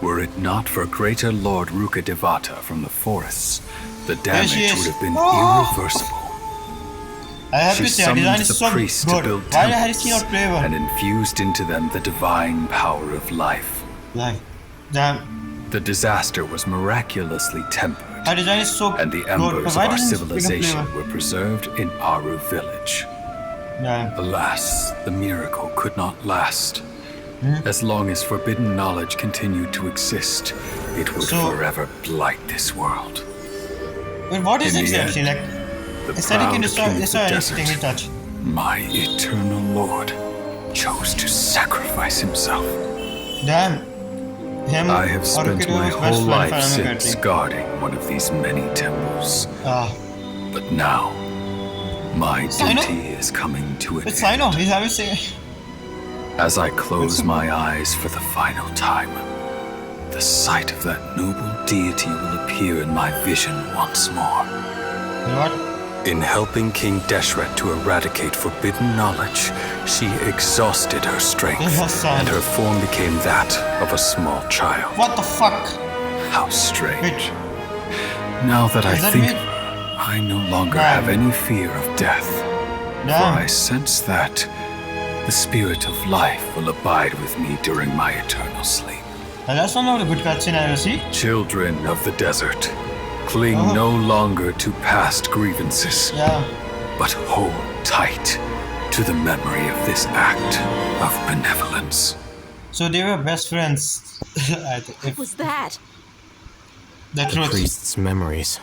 Were it not for greater Lord Ruka Devata from the forests, the There she damage is. would have been Oh! irreversible. I have She to say, our design summoned is the so priests to good. build Why has he temples not played and one? infused into them the divine power of life. Like, damn. The disaster was miraculously tempered, Our design is so and the good. embers But of why our doesn't it become civilization flavor? were preserved in Aru village. Yeah. Alas, the miracle could not last. Hmm? As long as forbidden knowledge continued to exist, it would So- forever blight this world. Wait, what is In the exactly? end, Like, The aesthetic proud and destroy king of the anything we desert, touch. my eternal lord, chose to sacrifice himself. Damn. Him I have or spent Kido my was best whole friend, life if I remember since correctly. guarding one of these many temples. Ah. But now, my Sino? duty is coming to an It's end. Sino. He's having say. As I close my eyes for the final time, the sight of that noble deity will appear in my vision once more. What? In helping King Deshret to eradicate forbidden knowledge, she exhausted her strength, Yes, and her form became that of a small child. What the fuck? How strange. Wait. Now that I Does that think, mean- I no longer Damn. have any fear of death, for Damn. I sense that the spirit of life will abide with me during my eternal sleep. That's one of the good cutscene I ever see. Children of the desert, cling no longer to past grievances, but hold tight to the memory of this act of benevolence. So they were best friends. What was that? The truth. Priest's memories.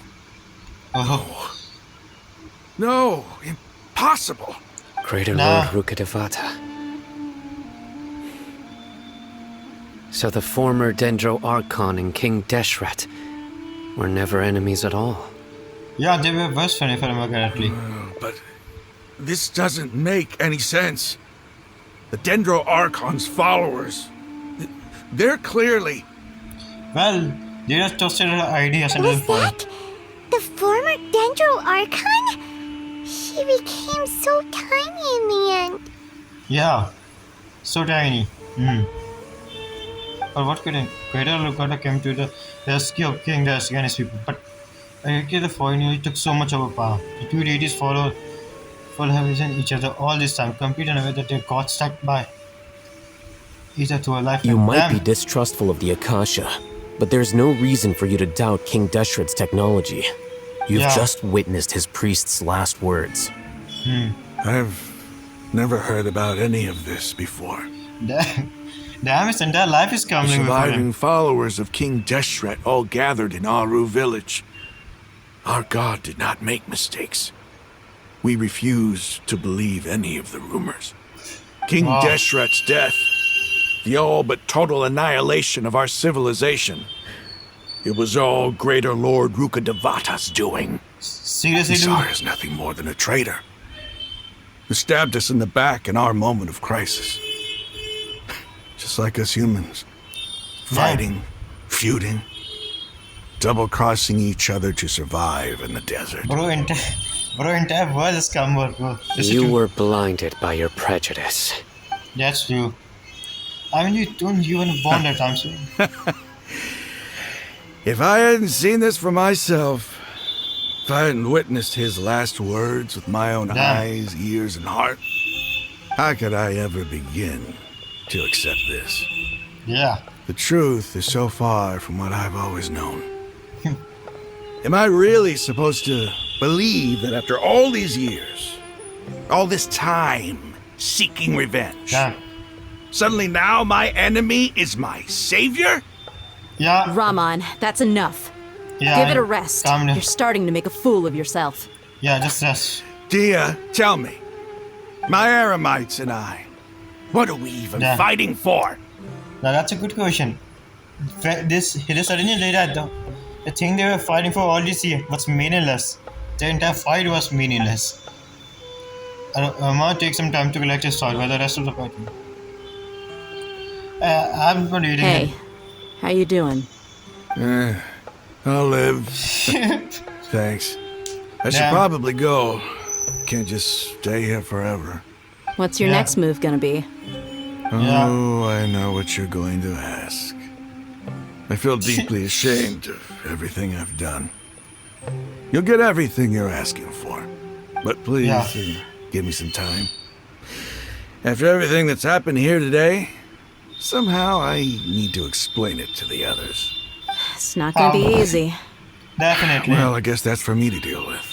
Oh. No, impossible. Greater Lord Rukkhadevata. So the former Dendro Archon and King Deshret were never enemies at all. Yeah, they were best friends if I remember correctly. But this doesn't make any sense. The Dendro Archon's followers, they're clearly... Well, they just toasted her ideas and Was that the former Dendro Archon? She became so tiny in the end. Yeah, so tiny. But what could Greater Lukata came to the rescue of King Dash and his people, but the foreigner took so much of power. The two deities followed full having each other all this time, complete in a way that they got stuck by each other to a life. You might be distrustful of the Akasha, but there's no reason for you to doubt King Deshret's technology. You've just witnessed his priest's last words. I've never heard about any of this before. Damn, his entire life is The coming before him. surviving followers of King Deshret all gathered in Aru village. Our god did not make mistakes. We refuse to believe any of the rumors. King Deshret's death, the all but total annihilation of our civilization, it was all Greater Lord Rukkhadevata's doing. Seriously, He saw us nothing more than a traitor, who stabbed us in the back in our moment of crisis. Just like us humans. Fighting, feuding, double-crossing each other to survive in the desert. Bro, entire world is come, bro. You were blinded by your prejudice. That's true. I mean, you weren't born that time, so... If I hadn't seen this for myself, if I hadn't witnessed his last words with my own eyes, ears, and heart, how could I ever begin to accept this? Yeah. The truth is so far from what I've always known. Am I really supposed to believe that after all these years, all this time seeking revenge, suddenly now my enemy is my savior? Yeah. Raman, that's enough. Yeah, Give it a rest. You're starting to make a fool of yourself. Yeah, just rest. Dia, tell me, my Aramites and I, what are we even fighting for? Now that's a good question. This suddenly laid out the thing they were fighting for all this year was meaningless. The entire fight was meaningless. I'm gonna take some time to collect his thought while the rest of the fighting. I'm not reading it. Hey, how you doing? I'll live. Thanks. I should probably go. Can't just stay here forever. What's your next move gonna be? Oh, I know what you're going to ask. I feel deeply ashamed of everything I've done. You'll get everything you're asking for. But please, give me some time. After everything that's happened here today, somehow I need to explain it to the others. It's not gonna be easy. Definitely. Well, I guess that's for me to deal with.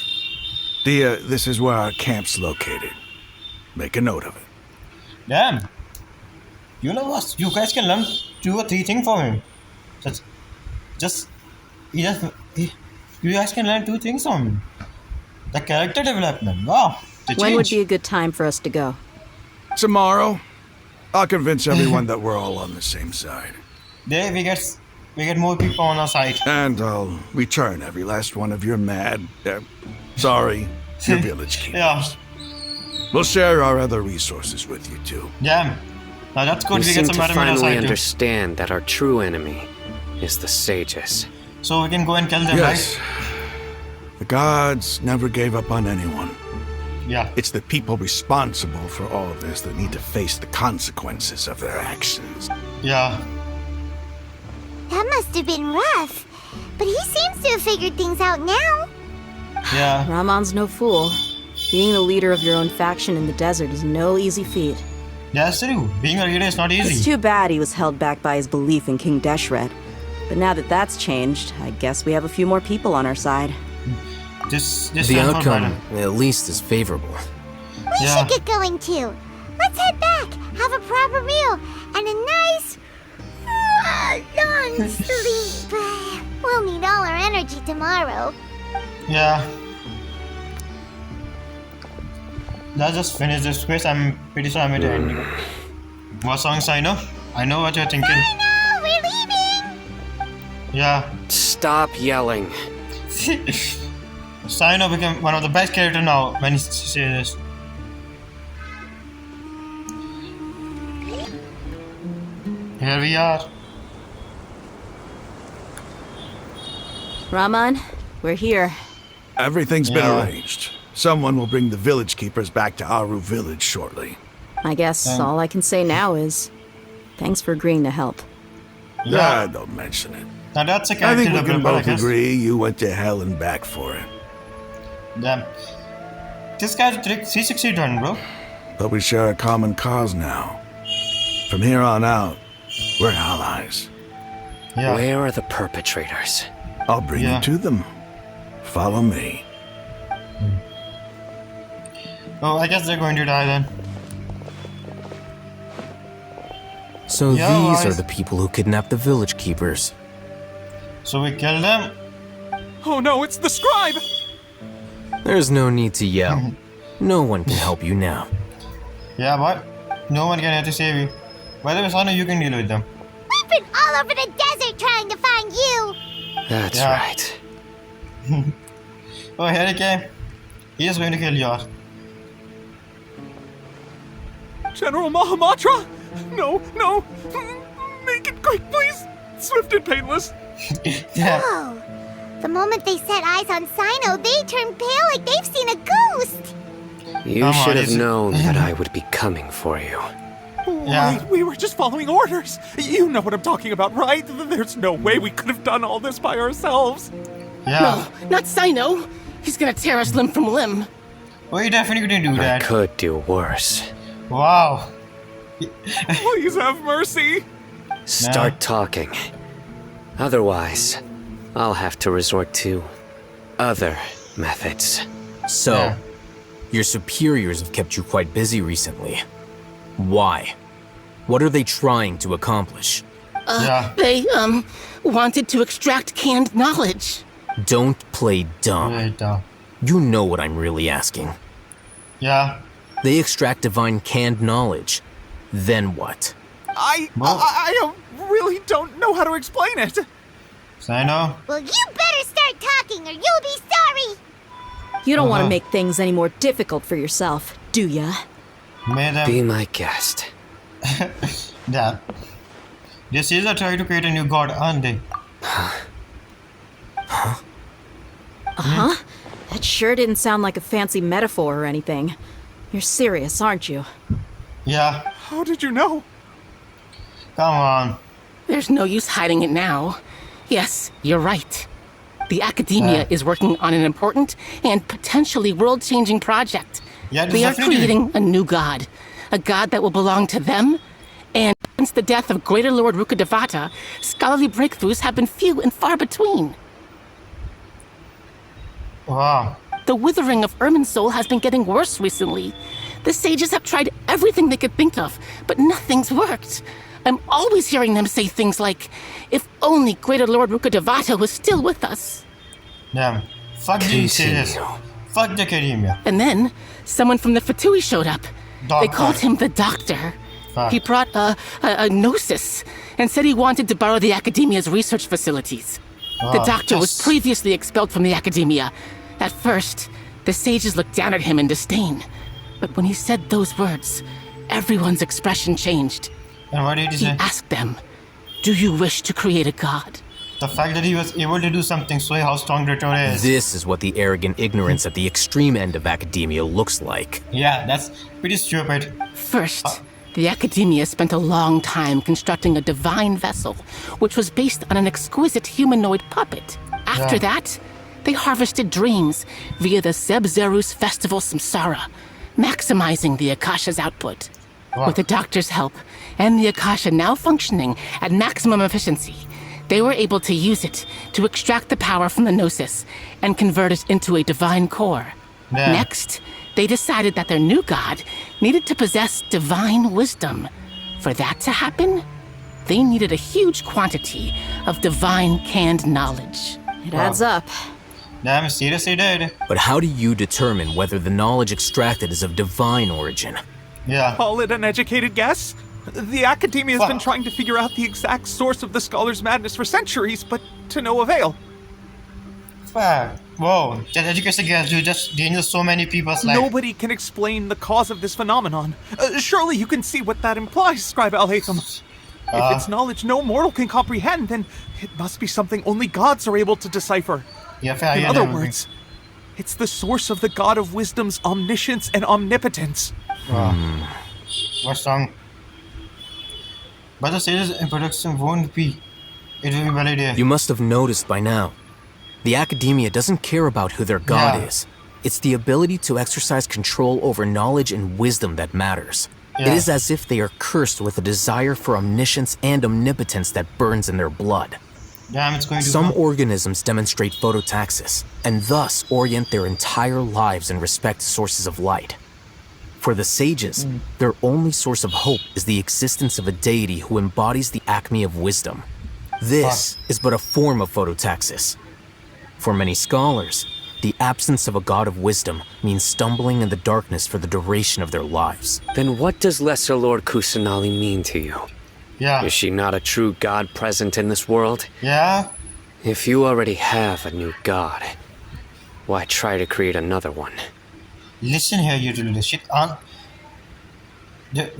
Dia, this is where our camp's located. Make a note of it. Damn. You know what? You guys can learn 2 or 3 things from him. You guys can learn 2 things from him. The character development. Wow. When would be a good time for us to go? Tomorrow. I'll convince everyone that we're all on the same side. There we get more people on our side. And I'll return every last one of your mad, sorry, your village keepers. We'll share our other resources with you too. Yeah. Now that's good. You We seem get some to other men on our finally side too. understand that our true enemy is the sages. So we can go and kill them, Yes. right? The gods never gave up on anyone. Yeah. It's the people responsible for all of this that need to face the consequences of their actions. Yeah. That must have been rough. But he seems to have figured things out now. Yeah. Ramon's no fool. Being the leader of your own faction in the desert is no easy feat. That's true. Being a leader is not It's easy. too bad he was held back by his belief in King Deshret. But now that that's changed, I guess we have a few more people on our side. This The time for outcome, battle. at least, is favorable. We should get going too. Let's head back, have a proper meal, and a nice long sleep. We'll need all our energy tomorrow. Yeah. Let's just finish this quiz. I'm pretty sure I made the ending. What song, Sino? I know what you're thinking. No, we're leaving. Yeah. Stop yelling. Sino became one of the best characters now when he says this. Here we are. Raman, we're here. Everything's been Yeah. arranged. Someone will bring the village keepers back to Aru village shortly. I guess all I can say now is thanks for agreeing to help. Yeah, don't mention it. Now that's a I character think we can developer, I both guess. agree you went to hell and back for it. Damn. This guy's 360 done, bro. But we share a common cause now. From here on out, we're allies. Yeah. Where are the perpetrators? I'll bring Yeah. you to them. Follow me. Oh, I guess they're going to die then. So Yeah, these why- are the people who kidnapped the village keepers. So we kill them. Oh no, it's the scribe! There's no need to yell. No one can help you now. Yeah, but no one can have to save you. By the way, Sano, you can deal with them. We've been all over the desert trying to find you. That's Yeah. right. Oh, here he came. He is going to kill you. General Mahamatra? No, no! Make it quick, please! Swift and painless! Yeah. Oh, the moment they set eyes on Sino, they turn pale like they've seen a ghost. You Come on, should have is it- known that I would be coming for you. Yeah. Wait, we were just following orders! You know what I'm talking about, right? There's no way we could have done all this by ourselves! Yeah. No, not Sino. He's gonna tear us limb from limb. Oh, you definitely didn't do I that. could do worse. Wow. Please have mercy! Start talking. Otherwise, I'll have to resort to other methods. So, Yeah. your superiors have kept you quite busy recently. Why? What are they trying to accomplish? Yeah. They, wanted to extract canned knowledge. Don't play dumb. Wait, You know what I'm really asking. yeah. They extract divine canned knowledge. Then what? I really don't know how to explain it! Sino. Well, you better start talking or you'll be sorry. You don't want to Uh-huh. make things any more difficult for yourself, do ya? May them. Be my guest. Yeah. The Caesar tried to create a new god, aren't they? Uh-huh. That sure didn't sound like a fancy metaphor or anything. You're serious, aren't you? Yeah. How did you know? Come on. There's no use hiding it now. Yes, you're right. The academia is working on an important and potentially world-changing project. Yeah, They are definitely. creating a new god. A god that will belong to them. And since the death of Greater Lord Rukkhadevata, scholarly breakthroughs have been few and far between. Wow. The withering of Ermin's soul has been getting worse recently. The sages have tried everything they could think of, but nothing's worked. I'm always hearing them say things like, if only Greater Lord Rukkhadevata was still with us. Damn. Fuck the Caesars. Fuck the academia. And then, someone from the Fatui showed up. They Doctor. called him the Doctor. Fuck. He brought a gnosis and said he wanted to borrow the Academia's research facilities. The Ah, Doctor was yes. previously expelled from the Academia. At first, the sages looked down at him in disdain. But when he said those words, everyone's expression changed. And what did he He say? asked them, "Do you wish to create a god?" The fact that he was able to do something shows how strong Retor is. This is what the arrogant ignorance at the extreme end of academia looks like. Yeah, that's pretty stupid. First, the Academia spent a long time constructing a divine vessel, which was based on an exquisite humanoid puppet. After Yeah. that, they harvested dreams via the Zeb Zerus Festival Samsara, maximizing the Akasha's output. With the doctor's help, and the Akasha now functioning at maximum efficiency, they were able to use it to extract the power from the Gnosis and convert it into a divine core. Yeah. Next, they decided that their new god needed to possess divine wisdom. For that to happen, they needed a huge quantity of divine canned knowledge. It adds up. Damn, seriously did. But how do you determine whether the knowledge extracted is of divine origin? Yeah. Call it an educated guess? The Academia has been trying to figure out the exact source of the scholar's madness for centuries, but to no avail. Fuck. Whoa. That education guess, you just danger so many people's life. Nobody can explain the cause of this phenomenon. Surely you can see what that implies, Scribe Al-Haytham. If it's knowledge no mortal can comprehend, then it must be something only gods are able to decipher. Yeah, fair. In other words, it's the source of the God of Wisdom's omniscience and omnipotence. What's wrong? But the sage's production won't be. It will be validated. You must have noticed by now. The Academia doesn't care about who their god is. It's the ability to exercise control over knowledge and wisdom that matters. It is as if they are cursed with a desire for omniscience and omnipotence that burns in their blood. Damn, it's going to Some organisms demonstrate phototaxis, and thus orient their entire lives in respect to sources of light. For the sages, their only source of hope is the existence of a deity who embodies the acme of wisdom. This is but a form of phototaxis. For many scholars, the absence of a god of wisdom means stumbling in the darkness for the duration of their lives. Then what does Lesser Lord Kusanali mean to you? Yeah. Is she not a true god present in this world? Yeah. If you already have a new god, why try to create another one? Listen here, you little shit.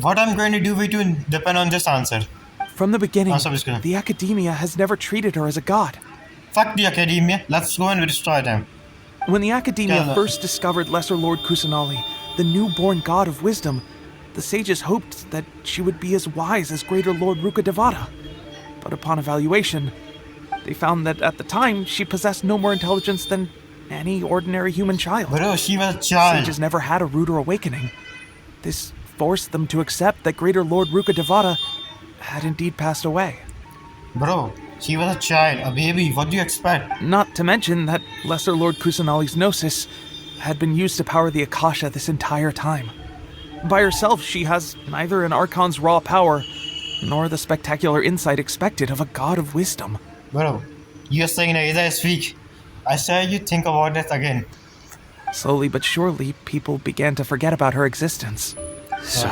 What I'm going to do will depend on this answer. From the beginning, the Academia has never treated her as a god. Fuck the Academia. Let's go and destroy them. When the Academia first discovered Lesser Lord Kusanali, the newborn god of wisdom, the sages hoped that she would be as wise as Greater Lord Rukkhadevata. But upon evaluation, they found that at the time she possessed no more intelligence than any ordinary human child. Bro, she was a child. Sages never had a ruder awakening. This forced them to accept that Greater Lord Rukkhadevata had indeed passed away. Bro, she was a child, a baby. What do you expect? Not to mention that Lesser Lord Kusanali's Gnosis had been used to power the Akasha this entire time. By herself, she has neither an Archon's raw power, nor the spectacular insight expected of a god of wisdom. Bro, you're saying Aida is weak. I say you think about this again. Slowly but surely, people began to forget about her existence. So,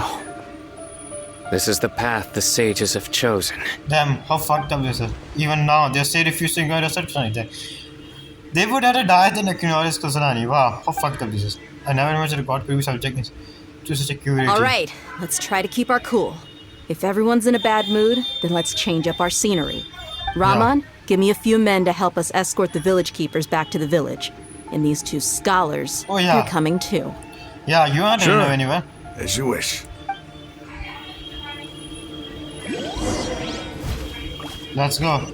this is the path the sages have chosen. Damn, how fucked up this is. Even now, they're still refusing to accept something. They would have died in Equinoris Kusanani. Wow, how fucked up this is. I never imagined a god could be subject to such a curiosity. All right, let's try to keep our cool. If everyone's in a bad mood, then let's change up our scenery. Rahman, give me a few men to help us escort the village keepers back to the village. And these two scholars, they're coming too. Yeah, you aren't going anywhere. As you wish. Let's go.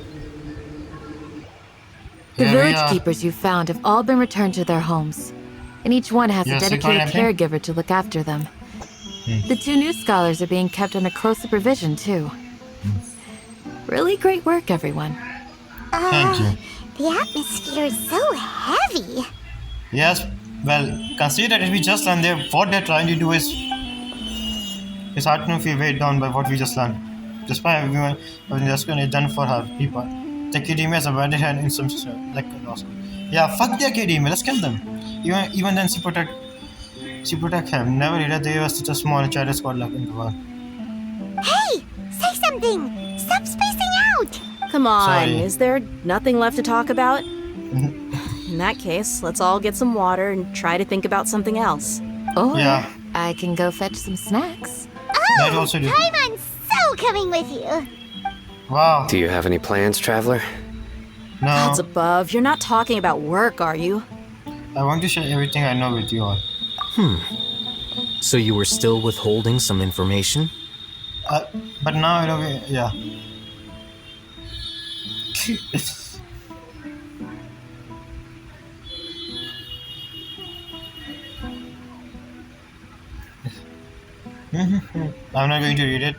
The village keepers you found have all been returned to their homes, and each one has a dedicated caregiver to look after them. The two new scholars are being kept under close supervision, too. Really great work, everyone. Thank you. The atmosphere is so heavy. Yes, well, consider that if we just learned there, what they're trying to do is hard to feel weighed down by what we just learned. Despite everyone having just been done for her people, the Academia has abandoned her in some like loss. Yeah, fuck the Academia, let's kill them. Even then, she protect him. Never realized they were such a small child squad like in the world. Hey, say something. Stop spacing out. Come on, Sorry. is there nothing left to talk about? In that case, let's all get some water and try to think about something else. Or I can go fetch some snacks. That also do. Paimon's so coming with you. Wow. Do you have any plans, traveler? No. Gods above, you're not talking about work, are you? I want to share everything I know with you all. So you were still withholding some information? But now, yeah. I'm not going to read it.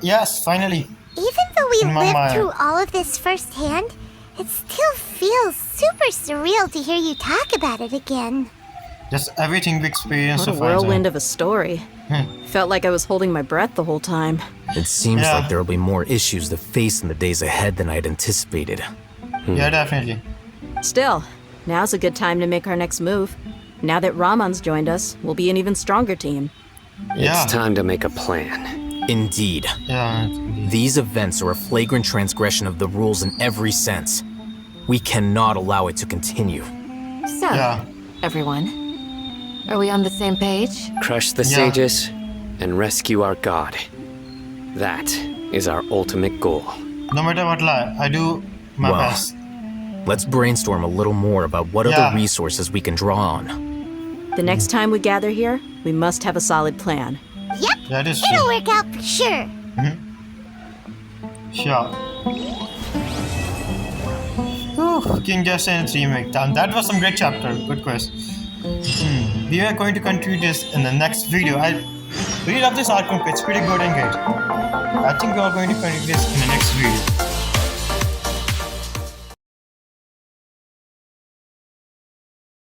Yes, finally. Even though we In my lived mind. through all of this firsthand, it still feels super surreal to hear you talk about it again. Just everything we experienced What a so far. whirlwind of a story. Felt like I was holding my breath the whole time. It seems Yeah. like there will be more issues to face in the days ahead than I'd anticipated. Yeah, definitely. Still, now's a good time to make our next move. Now that Ramon's joined us, we'll be an even stronger team. Yeah. It's time to make a plan. Indeed. Yeah. These events are a flagrant transgression of the rules in every sense. We cannot allow it to continue. So, Yeah. everyone, are we on the same page? Crush the Yeah. sages and rescue our god. That is our ultimate goal. No matter what lie, I do my Wow. best. Let's brainstorm a little more about what Yeah. other resources we can draw on. The next time we gather here, we must have a solid plan. Yep, That is it'll true. work out for sure. Sure. Whew, King Justin's remake. Damn, that was some great chapter. Good quest. We are going to continue this in the next video. I really love this Archon. It's pretty good and great. I think we are going to continue this in the next video.